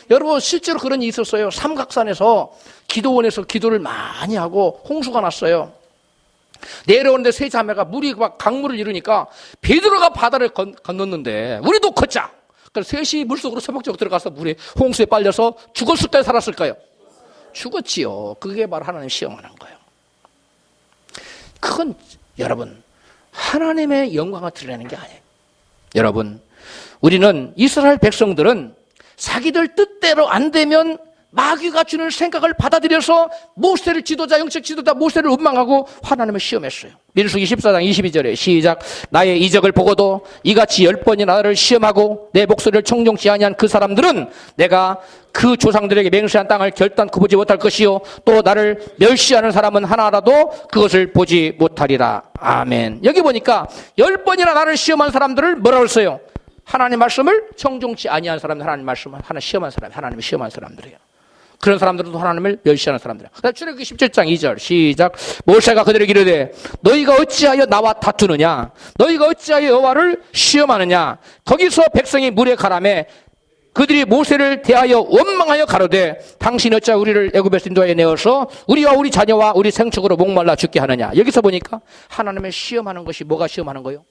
여러분 실제로 그런 일이 있었어요. 삼각산에서 기도원에서 기도를 많이 하고 홍수가 났어요. 내려오는데 세 자매가 물이 막 강물을 이루니까 베드로가 바다를 건넜는데 우리도 걷자. 그래서 셋이 물속으로 새벽적 들어가서 물에 홍수에 빨려서 죽었을까요? 살았을까요? 죽었지요. 그게 바로 하나님 시험하는 거예요. 그건 여러분 하나님의 영광을 드러내는 게 아니에요. 여러분 우리는 이스라엘 백성들은 자기들 뜻대로 안 되면 마귀가 주는 생각을 받아들여서 모세를 지도자, 영적 지도자 모세를 원망하고 하나님을 시험했어요. 민수기 14장 22절에 시작. 나의 이적을 보고도 이같이 10번이나 나를 시험하고 내 목소리를 청종치 아니한 그 사람들은 내가 그 조상들에게 맹세한 땅을 결단코 보지 못할 것이요 또 나를 멸시하는 사람은 하나라도 그것을 보지 못하리라. 아멘. 여기 보니까 10번이나 나를 시험한 사람들을 뭐라고 했어요? 하나님 말씀을 청종치 아니한 사람들, 하나님 말씀을 하나 시험한 사람, 하나님을 시험한 사람들이에요. 그런 사람들도 하나님을 멸시하는 사람들이에요. 출애굽기 17장 2절 시작. 모세가 그들에게 이르되 너희가 어찌하여 나와 다투느냐? 너희가 어찌하여 여호와를 시험하느냐? 거기서 백성이 물에 가라매 그들이 모세를 대하여 원망하여 가로되 당신 어찌 우리를 애굽에서 인도하여 내어서 우리와 우리 자녀와 우리 생축으로 목말라 죽게 하느냐? 여기서 보니까 하나님을 시험하는 것이 뭐가 시험하는 거예요?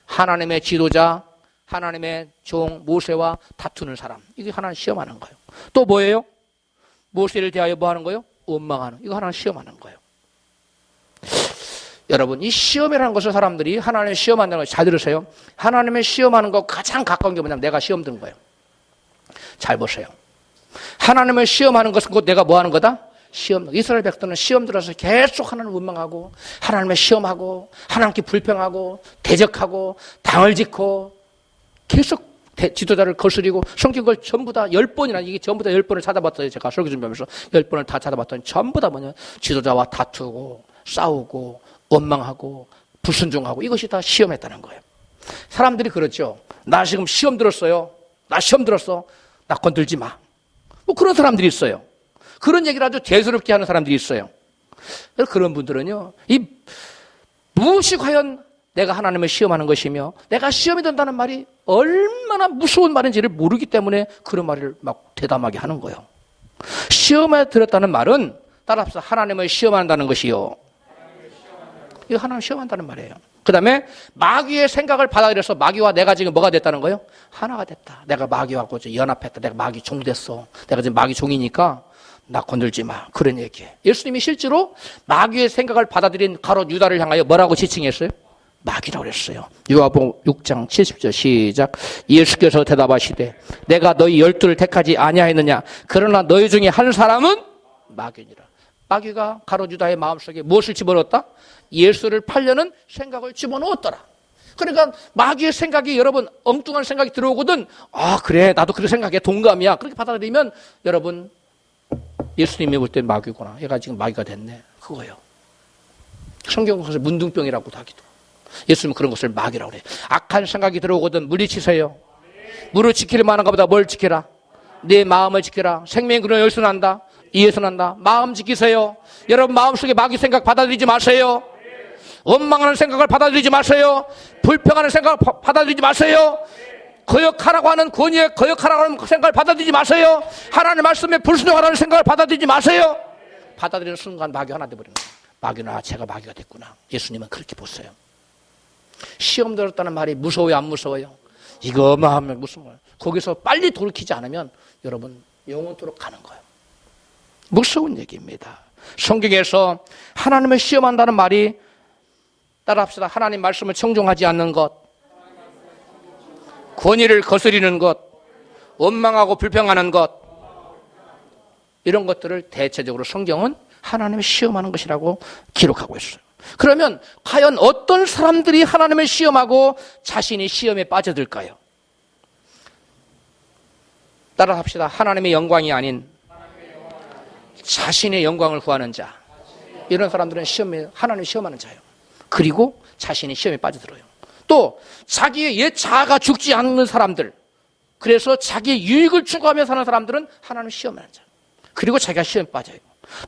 하나님의 지도자, 하나님의 종 모세와 다투는 사람. 이게 하나님 시험하는 거예요. 또 뭐예요? 모세를 대하여 뭐 하는 거예요? 원망하는. 이거 하나님 시험하는 거예요. 여러분 이 시험이라는 것을 사람들이 하나님을 시험한다는 걸 잘 들으세요. 하나님의 시험하는 거 가장 가까운 게 뭐냐면 내가 시험 든 거예요. 잘 보세요. 하나님을 시험하는 것은 곧 내가 뭐 하는 거다? 시험. 이스라엘 백성은 시험 들어서 계속 하나님을 원망하고 하나님을 시험하고 하나님께 불평하고 대적하고 당을 짓고 계속 지도자를 거스리고 성경을 전부 다 10번이나 이게 전부 다 10번을 찾아봤어요. 제가 설교 준비하면서 10번을 다 찾아봤더니 전부 다 뭐냐 지도자와 다투고 싸우고 원망하고 불순종하고 이것이 다 시험했다는 거예요. 사람들이 그렇죠. 나 지금 시험 들었어요. 나 시험 들었어. 나 건들지 마. 뭐 그런 사람들이 있어요. 그런 얘기를 아주 대수롭게 하는 사람들이 있어요. 그런 분들은요. 이 무엇이 과연 내가 하나님을 시험하는 것이며 내가 시험이 된다는 말이 얼마나 무서운 말인지를 모르기 때문에 그런 말을 막 대담하게 하는 거예요. 시험에 들었다는 말은 따라서 하나님을 시험한다는 것이요. 이거 하나님을 시험한다는 말이에요. 그 다음에 마귀의 생각을 받아들여서 마귀와 내가 지금 뭐가 됐다는 거예요? 하나가 됐다. 내가 마귀하고 연합했다. 내가 마귀 종 됐어. 내가 지금 마귀 종이니까 나 건들지 마. 그런 얘기예요. 예수님이 실제로 마귀의 생각을 받아들인 가롯 유다를 향하여 뭐라고 지칭했어요? 마귀라고 그랬어요. 요한복음 6장 70절 시작. 예수께서 대답하시되 내가 너희 12를 택하지 아니하였느냐? 그러나 너희 중에 한 사람은 마귀니라. 마귀가 가롯 유다의 마음속에 무엇을 집어넣었다? 예수를 팔려는 생각을 집어넣었더라. 그러니까 마귀의 생각이 여러분 엉뚱한 생각이 들어오거든. 아 그래 나도 그렇게 생각해 동감이야. 그렇게 받아들이면 여러분 예수님이 볼 땐 마귀구나. 얘가 지금 마귀가 됐네. 그거예요. 성경은 그것을 문둥병이라고도 하기도. 예수님은 그런 것을 마귀라고 그래요. 악한 생각이 들어오거든 물리치세요. 물을 지킬 만한 것보다 뭘 지켜라? 내 마음을 지켜라. 생명의 근원 여기서 난다. 이에서 난다. 마음 지키세요. 여러분 마음속에 마귀 생각 받아들이지 마세요. 원망하는 생각을 받아들이지 마세요. 불평하는 생각을 받아들이지 마세요. 거역하라고 하는 권위에 거역하라고 하는 생각을 받아들이지 마세요. 하나님의 말씀에 불순종하라는 생각을 받아들이지 마세요. 받아들이는 순간 마귀 하나 돼버리는 거예요. 마귀는 아 제가 마귀가 됐구나. 예수님은 그렇게 보세요. 시험 들었다는 말이 무서워요 안 무서워요? 이거 마음에 무서워요. 거기서 빨리 돌이키지 않으면 여러분 영원토록 가는 거예요. 무서운 얘기입니다. 성경에서 하나님을 시험한다는 말이 따라합시다. 하나님 말씀을 청종하지 않는 것, 권위를 거스리는 것, 원망하고 불평하는 것, 이런 것들을 대체적으로 성경은 하나님을 시험하는 것이라고 기록하고 있어요. 그러면 과연 어떤 사람들이 하나님을 시험하고 자신이 시험에 빠져들까요? 따라합시다. 하나님의 영광이 아닌 자신의 영광을 구하는 자. 이런 사람들은 하나님 시험하는 자예요. 그리고 자신이 시험에 빠져들어요. 또 자기의 옛 자아가 죽지 않는 사람들, 그래서 자기의 유익을 추구하며 사는 사람들은 하나님 시험하는 자. 그리고 자기가 시험에 빠져요.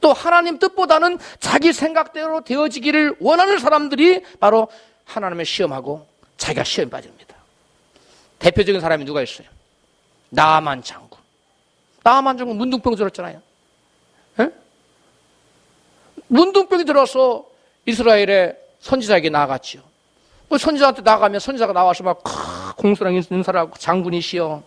또 하나님 뜻보다는 자기 생각대로 되어지기를 원하는 사람들이 바로 하나님을 시험하고 자기가 시험에 빠집니다. 대표적인 사람이 누가 있어요? 나아만 장군. 나아만 장군 문둥병 들었잖아요. 에? 문둥병이 들어서 이스라엘의 선지자에게 나아갔지요. 선지자한테 나가면 선지자가 나와서 막 공손하게 인사를 하고 장군이시여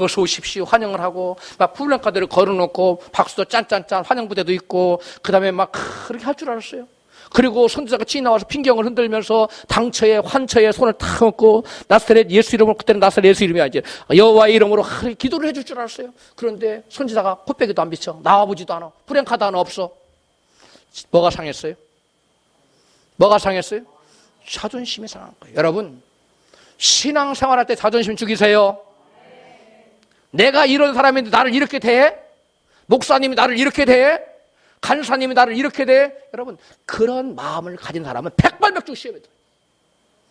어서 오십시오 환영을 하고 막 플랜카드를 걸어놓고 박수도 짠짠짠 환영부대도 있고 그 다음에 막 그렇게 할 줄 알았어요. 그리고 선지자가 치 나와서 핀경을 흔들면서 당처에 환처에 손을 탁 얹고 나사렛 예수 이름으로, 그때는 나사렛 예수 이름이 아니지, 여호와의 이름으로 기도를 해줄 줄 알았어요. 그런데 선지자가 코빼기도 안 비쳐, 나와보지도 않아, 플랜카드 하나 없어. 뭐가 상했어요? 뭐가 상했어요? 자존심이 상한 거예요. 여러분, 신앙생활할 때 자존심 죽이세요. 내가 이런 사람인데 나를 이렇게 대해? 목사님이 나를 이렇게 대해? 간사님이 나를 이렇게 대해? 여러분, 그런 마음을 가진 사람은 백발백중 시험에 들어요.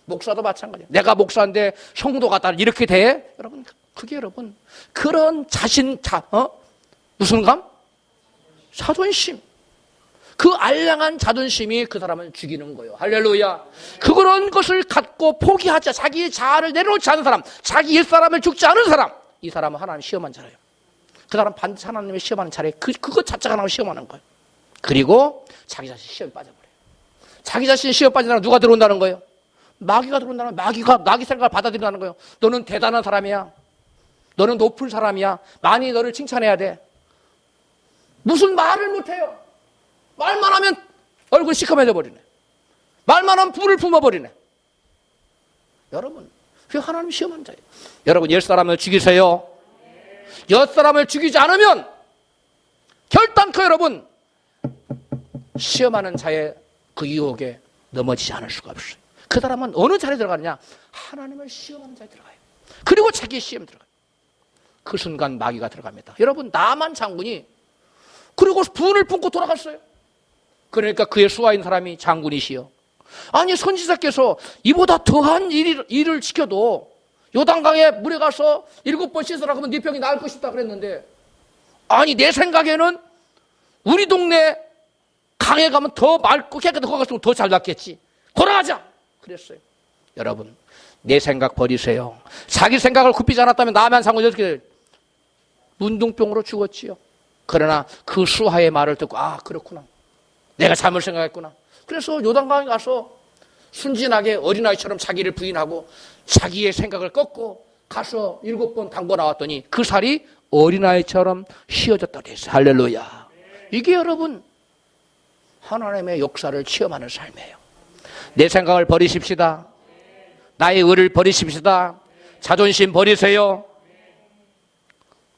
목사도 마찬가지예요. 내가 목사인데 성도가 나를 이렇게 대해? 여러분, 그게 여러분, 그런 무슨 감? 자존심. 그 알량한 자존심이 그 사람을 죽이는 거예요. 할렐루야. 그런 것을 갖고 포기하지, 자기의 자아를 내려놓지 않은 사람, 자기 옛사람을 죽지 않은 사람, 이 사람은 하나님 시험한 자예요. 그 사람 반드시 하나님의 시험하는 자리에 그것 자체가 하나님 시험하는 거예요. 그리고 자기 자신 시험에 빠져버려요. 자기 자신 시험 빠지는 사람 누가 들어온다는 거예요? 마귀가 들어온다는 거예요. 마귀 생각을 받아들인다는 거예요. 너는 대단한 사람이야. 너는 높은 사람이야. 많이 너를 칭찬해야 돼. 무슨 말을 못해요. 말만 하면 얼굴 시커매져 버리네. 말만 하면 불을 뿜어버리네. 여러분, 그게 하나님 시험한 자예요. 여러분, 옛사람을 죽이세요. 옛사람을 죽이지 않으면 결단코 여러분 시험하는 자의 그 유혹에 넘어지지 않을 수가 없어요. 그 사람은 어느 자리에 들어가느냐? 하나님을 시험하는 자리에 들어가요. 그리고 자기의 시험에 들어가요. 그 순간 마귀가 들어갑니다. 여러분, 나만 장군이 그리고 분을 뿜고 돌아갔어요. 그러니까 그의 수하인 사람이 장군이시여. 아니, 선지자께서 이보다 더한 일을 지켜도 요단강에 물에 가서 7번 씻으라 그러면 네 병이 나을 것이다 그랬는데, 아니 내 생각에는 우리 동네 강에 가면 더 맑고 깨끗하고 거기 갔으면 더 잘 낫겠지. 돌아가자 그랬어요. 여러분, 내 생각 버리세요. 자기 생각을 굽히지 않았다면 나만 상관이 어떻게 문둥병으로 죽었지요. 그러나 그 수하의 말을 듣고, 아 그렇구나, 내가 잘못 생각했구나. 그래서 요단강에 가서 순진하게 어린아이처럼 자기를 부인하고 자기의 생각을 꺾고 가서 7번 담궈 나왔더니 그 살이 어린아이처럼 휘어졌다 그랬어요. 할렐루야. 이게 여러분 하나님의 역사를 체험하는 삶이에요. 내 생각을 버리십시다. 나의 의를 버리십시다. 자존심 버리세요.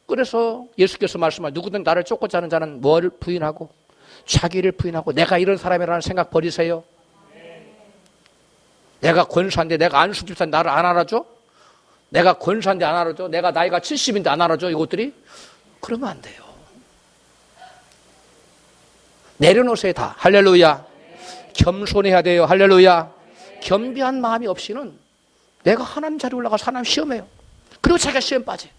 그래서 예수께서 말씀하신 누구든 나를 쫓고자 하는 자는 뭘 부인하고 자기를 부인하고 내가 이런 사람이라는 생각 버리세요. 내가 권사인데 내가 안수집사인데 나를 안 알아줘? 내가 권사인데 안 알아줘? 내가 나이가 70인데 안 알아줘? 이것들이? 그러면 안 돼요. 내려놓으세요 다. 할렐루야. 겸손해야 돼요. 할렐루야. 겸비한 마음이 없이는 내가 하나님 자리에 올라가서 하나님 시험해요. 그리고 자기가 시험 빠져요.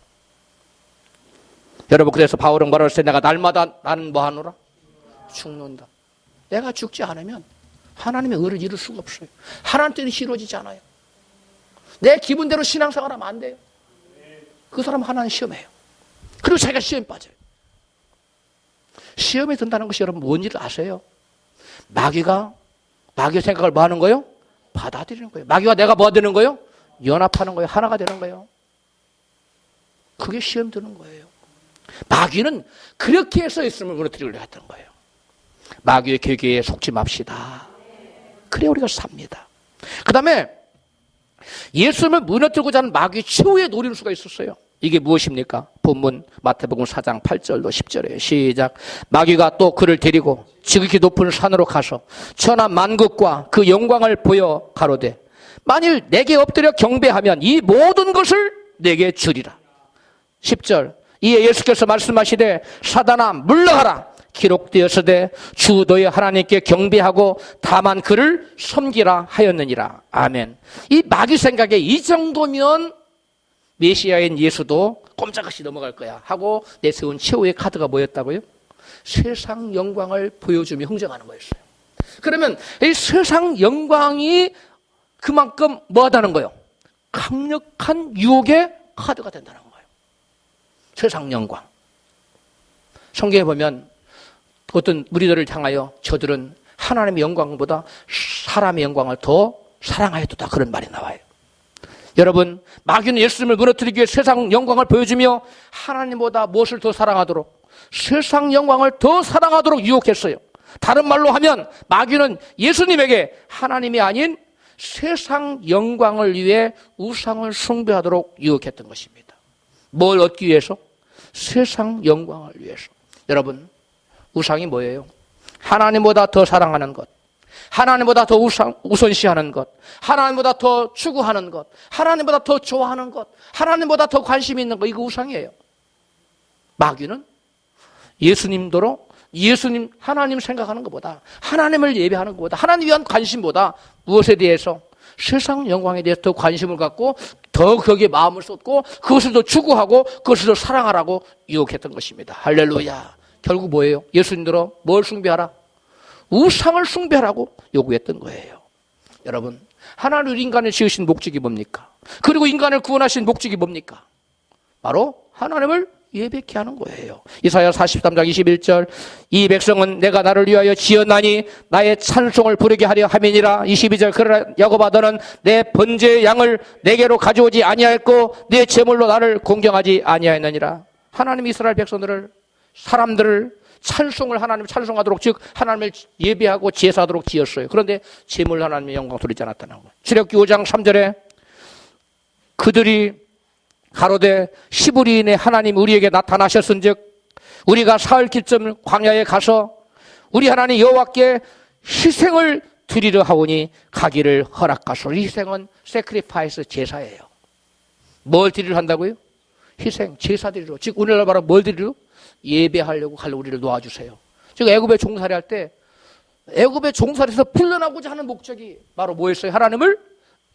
여러분, 그래서 바울은 뭐라고 했어요? 내가 날마다 나는 뭐 하노라? 죽는다. 내가 죽지 않으면 하나님의 의를 이룰 수가 없어요. 하나님 뜻이 이루어지지 않아요. 내 기분대로 신앙생활하면 안 돼요. 그 사람은 하나님 시험해요. 그리고 자기가 시험에 빠져요. 시험에 든다는 것이 여러분 뭔지를 아세요? 마귀의 생각을 뭐 하는 거예요? 받아들이는 거예요. 마귀와 내가 뭐 되는 거예요? 연합하는 거예요. 하나가 되는 거예요. 그게 시험 드는 거예요. 마귀는 그렇게 해서 예수님을 무너뜨리려고 했던 거예요. 마귀의 계계에 속지 맙시다. 그래 우리가 삽니다. 그 다음에 예수님을 무너뜨리고자 하는 마귀의 최후의 노리는 수가 있었어요. 이게 무엇입니까? 본문 마태복음 4장 8절로 10절에 시작. 마귀가 또 그를 데리고 지극히 높은 산으로 가서 천하 만국과 그 영광을 보여 가로되 만일 내게 엎드려 경배하면 이 모든 것을 내게 주리라. 10절. 이에 예수께서 말씀하시되 사단아 물러가라. 기록되었으되 주 너희 하나님께 경배하고 다만 그를 섬기라 하였느니라. 아멘. 이 마귀 생각에 이 정도면 메시아인 예수도 꼼짝없이 넘어갈 거야 하고 내세운 최후의 카드가 뭐였다고요? 세상 영광을 보여주며 흥정하는 거였어요. 그러면 이 세상 영광이 그만큼 뭐하다는 거예요? 강력한 유혹의 카드가 된다는 거예요. 세상 영광. 성경에 보면 어떤 무리들을 향하여 저들은 하나님의 영광보다 사람의 영광을 더 사랑하였도다, 그런 말이 나와요. 여러분, 마귀는 예수님을 무너뜨리기 위해 세상 영광을 보여주며 하나님보다 무엇을 더 사랑하도록, 세상 영광을 더 사랑하도록 유혹했어요. 다른 말로 하면 마귀는 예수님에게 하나님이 아닌 세상 영광을 위해 우상을 숭배하도록 유혹했던 것입니다. 뭘 얻기 위해서? 세상 영광을 위해서. 여러분, 우상이 뭐예요? 하나님보다 더 사랑하는 것, 하나님보다 더 우선시하는 것, 하나님보다 더 추구하는 것, 하나님보다 더 좋아하는 것, 하나님보다 더 관심 있는 것, 이거 우상이에요. 마귀는 예수님도록 예수님, 하나님 생각하는 것보다, 하나님을 예배하는 것보다, 하나님 위한 관심보다 무엇에 대해서? 세상 영광에 대해서 더 관심을 갖고 더 거기에 마음을 쏟고 그것을 더 추구하고 그것을 더 사랑하라고 유혹했던 것입니다. 할렐루야. 결국 뭐예요? 예수님들은 뭘 숭배하라? 우상을 숭배하라고 요구했던 거예요. 여러분, 하나님 우리 인간을 지으신 목적이 뭡니까? 그리고 인간을 구원하신 목적이 뭡니까? 바로 하나님을 예배케 하는 거예요. 이사야 43장 21절, 이 백성은 내가 나를 위하여 지었나니 나의 찬송을 부르게 하려 함이니라. 22절, 그러나 야곱아 너는 내 번제의 양을 내게로 가져오지 아니하였고 내 제물로 나를 공경하지 아니하였느니라. 하나님 이스라엘 백성들을, 사람들을 찬송을 하나님 찬송하도록, 즉 하나님을 예배하고 제사하도록 지었어요. 그런데 제물 하나님의 영광 돌리지 않았다는 거예요. 출애굽기 5장 3절에 그들이 가로되 시브리인의 하나님 우리에게 나타나셨은즉 우리가 사흘 길쯤 광야에 가서 우리 하나님 여호와께 희생을 드리려 하오니 가기를 허락하소서. 희생은 세크리파이스, 제사예요. 뭘 드리려 한다고요? 희생, 제사 드리러. 즉 오늘날 바로 뭘 드리러? 예배하려고 갈려 우리를 놓아주세요. 즉 애굽에 종살이 할 때 애굽의 종살이에서 풀려나고자 하는 목적이 바로 뭐였어요? 하나님을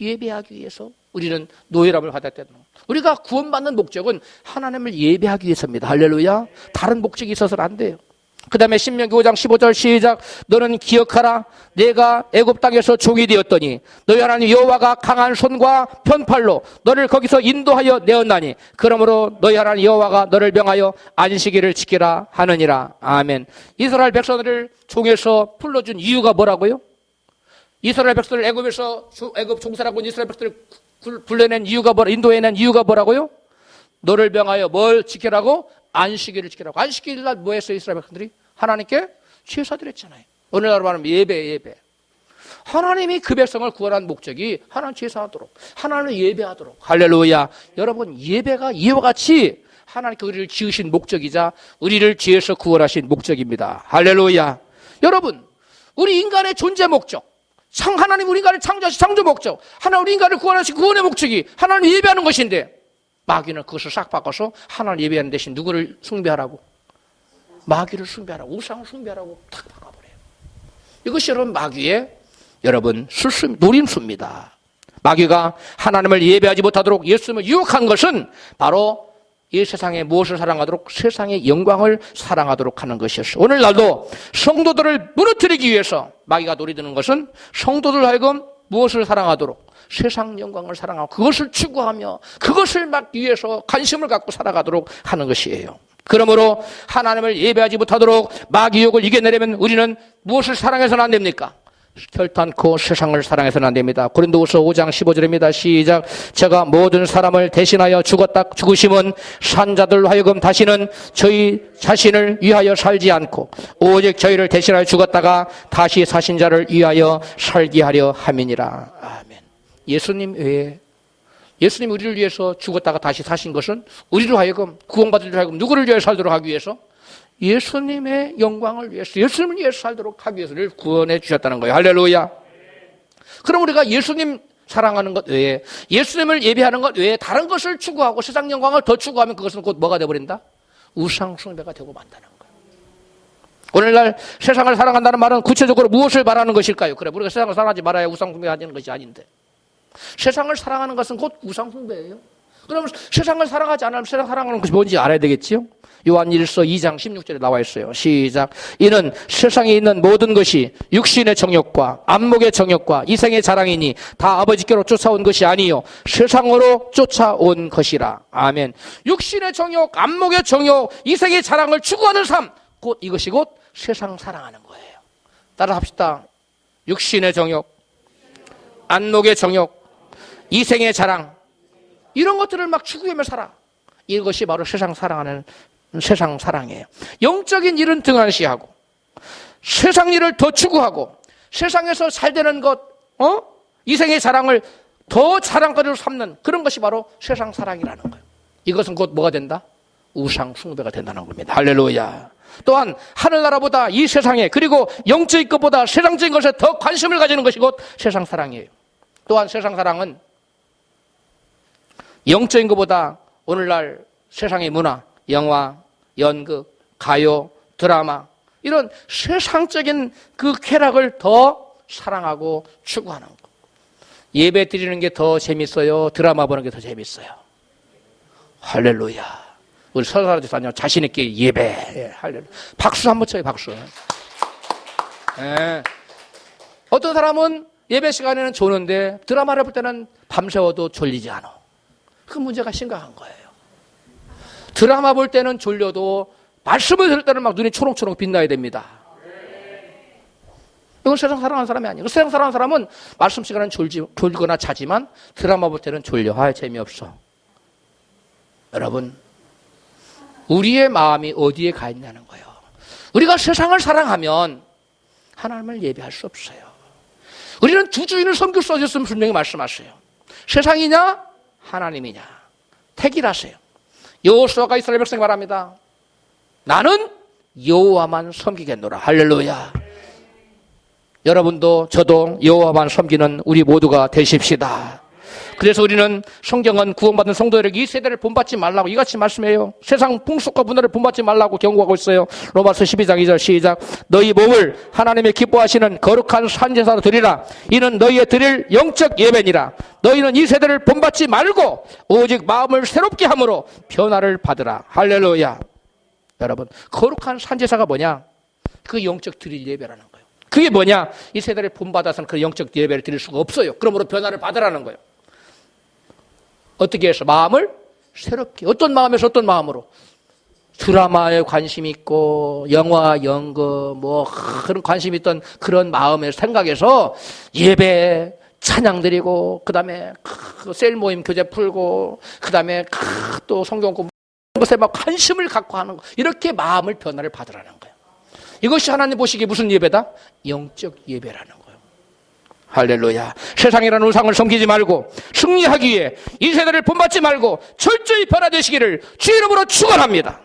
예배하기 위해서 우리는 노예람을 받았다는 거예요. 우리가 구원받는 목적은 하나님을 예배하기 위해서입니다. 할렐루야. 다른 목적이 있어서는 안 돼요. 그 다음에 신명기 5장 15절 시작. 너는 기억하라. 내가 애굽 땅에서 종이 되었더니 너희 하나님 여호와가 강한 손과 편팔로 너를 거기서 인도하여 내었나니 그러므로 너희 하나님 여호와가 너를 명하여 안식일을 지키라 하느니라. 아멘. 이스라엘 백성들을 종에서 풀러준 이유가 뭐라고요? 이스라엘 백성을 애굽에서 애굽 종살하고 이스라엘 백성을 불러낸 이유가 뭐라? 인도해낸 이유가 뭐라고요? 너를 명하여 뭘 지키라고? 안식일을 지키라고. 안식일 날 뭐 했어요? 이스라엘 백성들이 하나님께 제사 드렸잖아요. 오늘날 말하면 예배. 하나님이 그 백성을 구원한 목적이 하나님 제사하도록, 하나님을 예배하도록. 할렐루야. 여러분, 예배가 이와 같이 하나님께 우리를 지으신 목적이자 우리를 죄에서 구원하신 목적입니다. 할렐루야. 여러분, 우리 인간의 존재 목적, 하나님 우리 인간을 창조하신 창조 목적, 하나님 우리 인간을 구원하신 구원의 목적이 하나님을 예배하는 것인데 마귀는 그것을 싹 바꿔서 하나님을 예배하는 대신 누구를 숭배하라고? 마귀를 숭배하라고, 우상을 숭배하라고 탁 바꿔버려요. 이것이 여러분 마귀의 여러분 노림수입니다. 마귀가 하나님을 예배하지 못하도록 예수님을 유혹한 것은 바로 이 세상에 무엇을 사랑하도록? 세상의 영광을 사랑하도록 하는 것이었어요. 오늘날도 성도들을 무너뜨리기 위해서 마귀가 노리드는 것은 성도들 하여금 무엇을 사랑하도록? 세상 영광을 사랑하고 그것을 추구하며 그것을 막기 위해서 관심을 갖고 살아가도록 하는 것이에요. 그러므로 하나님을 예배하지 못하도록 마귀 유혹을 이겨내려면 우리는 무엇을 사랑해서는 안 됩니까? 결단코 세상을 사랑해서는 안 됩니다. 고린도후서 5장 15절입니다. 시작. 제가 모든 사람을 대신하여 죽으심은 산자들로 하여금 다시는 저희 자신을 위하여 살지 않고 오직 저희를 대신하여 죽었다가 다시 사신 자를 위하여 살게 하려 함이니라. 아멘. 예수님 외에, 예수님 우리를 위해서 죽었다가 다시 사신 것은 우리로 하여금, 구원받으려 하여금 누구를 위해 살도록 하기 위해서? 예수님의 영광을 위해서, 예수님을 위해서 살도록 하기 위해서 우리를 구원해 주셨다는 거예요. 할렐루야. 그럼 우리가 예수님 사랑하는 것 외에, 예수님을 예배하는 것 외에 다른 것을 추구하고 세상 영광을 더 추구하면 그것은 곧 뭐가 되어버린다? 우상 숭배가 되고 만다는 거예요. 오늘날 세상을 사랑한다는 말은 구체적으로 무엇을 말하는 것일까요? 그래, 우리가 세상을 사랑하지 말아야 우상 숭배하는 것이 아닌데. 세상을 사랑하는 것은 곧 우상 숭배예요. 그러면 세상을 사랑하지 않으면 세상 사랑하는 것이 뭔지 알아야 되겠지요? 요한일서 2장 16절에 나와 있어요. 시작. 이는 세상에 있는 모든 것이 육신의 정욕과 안목의 정욕과 이생의 자랑이니 다 아버지께로 쫓아온 것이 아니요 세상으로 쫓아온 것이라. 아멘. 육신의 정욕, 안목의 정욕, 이생의 자랑을 추구하는 삶, 곧 이것이 곧 세상 사랑하는 거예요. 따라 합시다. 육신의 정욕, 안목의 정욕, 이생의 자랑, 이런 것들을 막 추구하며 살아. 이것이 바로 세상 사랑하는 세상 사랑이에요. 영적인 일은 등한시하고 세상 일을 더 추구하고 세상에서 잘 되는 것, 이생의 자랑을 더 자랑거리로 삼는 그런 것이 바로 세상 사랑이라는 거예요. 이것은 곧 뭐가 된다? 우상 숭배가 된다는 겁니다. 할렐루야. 또한 하늘나라보다 이 세상에, 그리고 영적인 것보다 세상적인 것에 더 관심을 가지는 것이 곧 세상 사랑이에요. 또한 세상 사랑은 영적인 것보다 오늘날 세상의 문화, 영화, 연극, 가요, 드라마, 이런 세상적인 그 쾌락을 더 사랑하고 추구하는 것. 예배 드리는 게 더 재밌어요? 드라마 보는 게 더 재밌어요? 할렐루야. 우리 설사라도 자신 있게 예배. 예, 할렐루야. 박수 한번 쳐요, 박수. 예. 어떤 사람은 예배 시간에는 조는데 드라마를 볼 때는 밤새워도 졸리지 않아. 그 문제가 심각한 거예요. 드라마 볼 때는 졸려도 말씀을 들을 때는 막 눈이 초롱초롱 빛나야 됩니다. 이건 세상 사랑하는 사람이 아니에요. 세상 사랑하는 사람은 말씀 시간은 졸거나 자지만 드라마 볼 때는 졸려. 아, 재미없어. 여러분, 우리의 마음이 어디에 가 있냐는 거예요. 우리가 세상을 사랑하면 하나님을 예배할 수 없어요. 우리는 두 주인을 섬길 수 없었으면 분명히 말씀하세요. 세상이냐 하나님이냐 택일하세요. 여호수아가 이스라엘 백성에 말합니다. 나는 여호와만 섬기겠노라. 할렐루야. 여러분도 저도 여호와만 섬기는 우리 모두가 되십시다. 그래서 우리는 성경은 구원받은 성도들에게 이 세대를 본받지 말라고 이같이 말씀해요. 세상 풍속과 문화를 본받지 말라고 경고하고 있어요. 로마서 12장 2절 시작. 너희 몸을 하나님의 기뻐하시는 거룩한 산제사로 드리라. 이는 너희의 드릴 영적 예배니라. 너희는 이 세대를 본받지 말고 오직 마음을 새롭게 함으로 변화를 받으라. 할렐루야. 여러분, 거룩한 산제사가 뭐냐? 그 영적 드릴 예배라는 거예요. 그게 뭐냐? 이 세대를 본받아서는 그 영적 예배를 드릴 수가 없어요. 그러므로 변화를 받으라는 거예요. 어떻게 해서? 마음을 새롭게. 어떤 마음에서 어떤 마음으로? 드라마에 관심 있고 영화, 연극 뭐 그런 관심 있던 그런 마음의 생각에서 예배, 찬양 드리고 그다음에 셀 모임 교제 풀고 그다음에 또 성경 공부 것에 막 관심을 갖고 하는 거. 이렇게 마음을 변화를 받으라는 거예요. 이것이 하나님 보시기에 무슨 예배다? 영적 예배라는 거예요. 할렐루야. 세상이라는 우상을 섬기지 말고 승리하기 위해 이 세대를 본받지 말고 철저히 변화되시기를 주의 이름으로 축원합니다.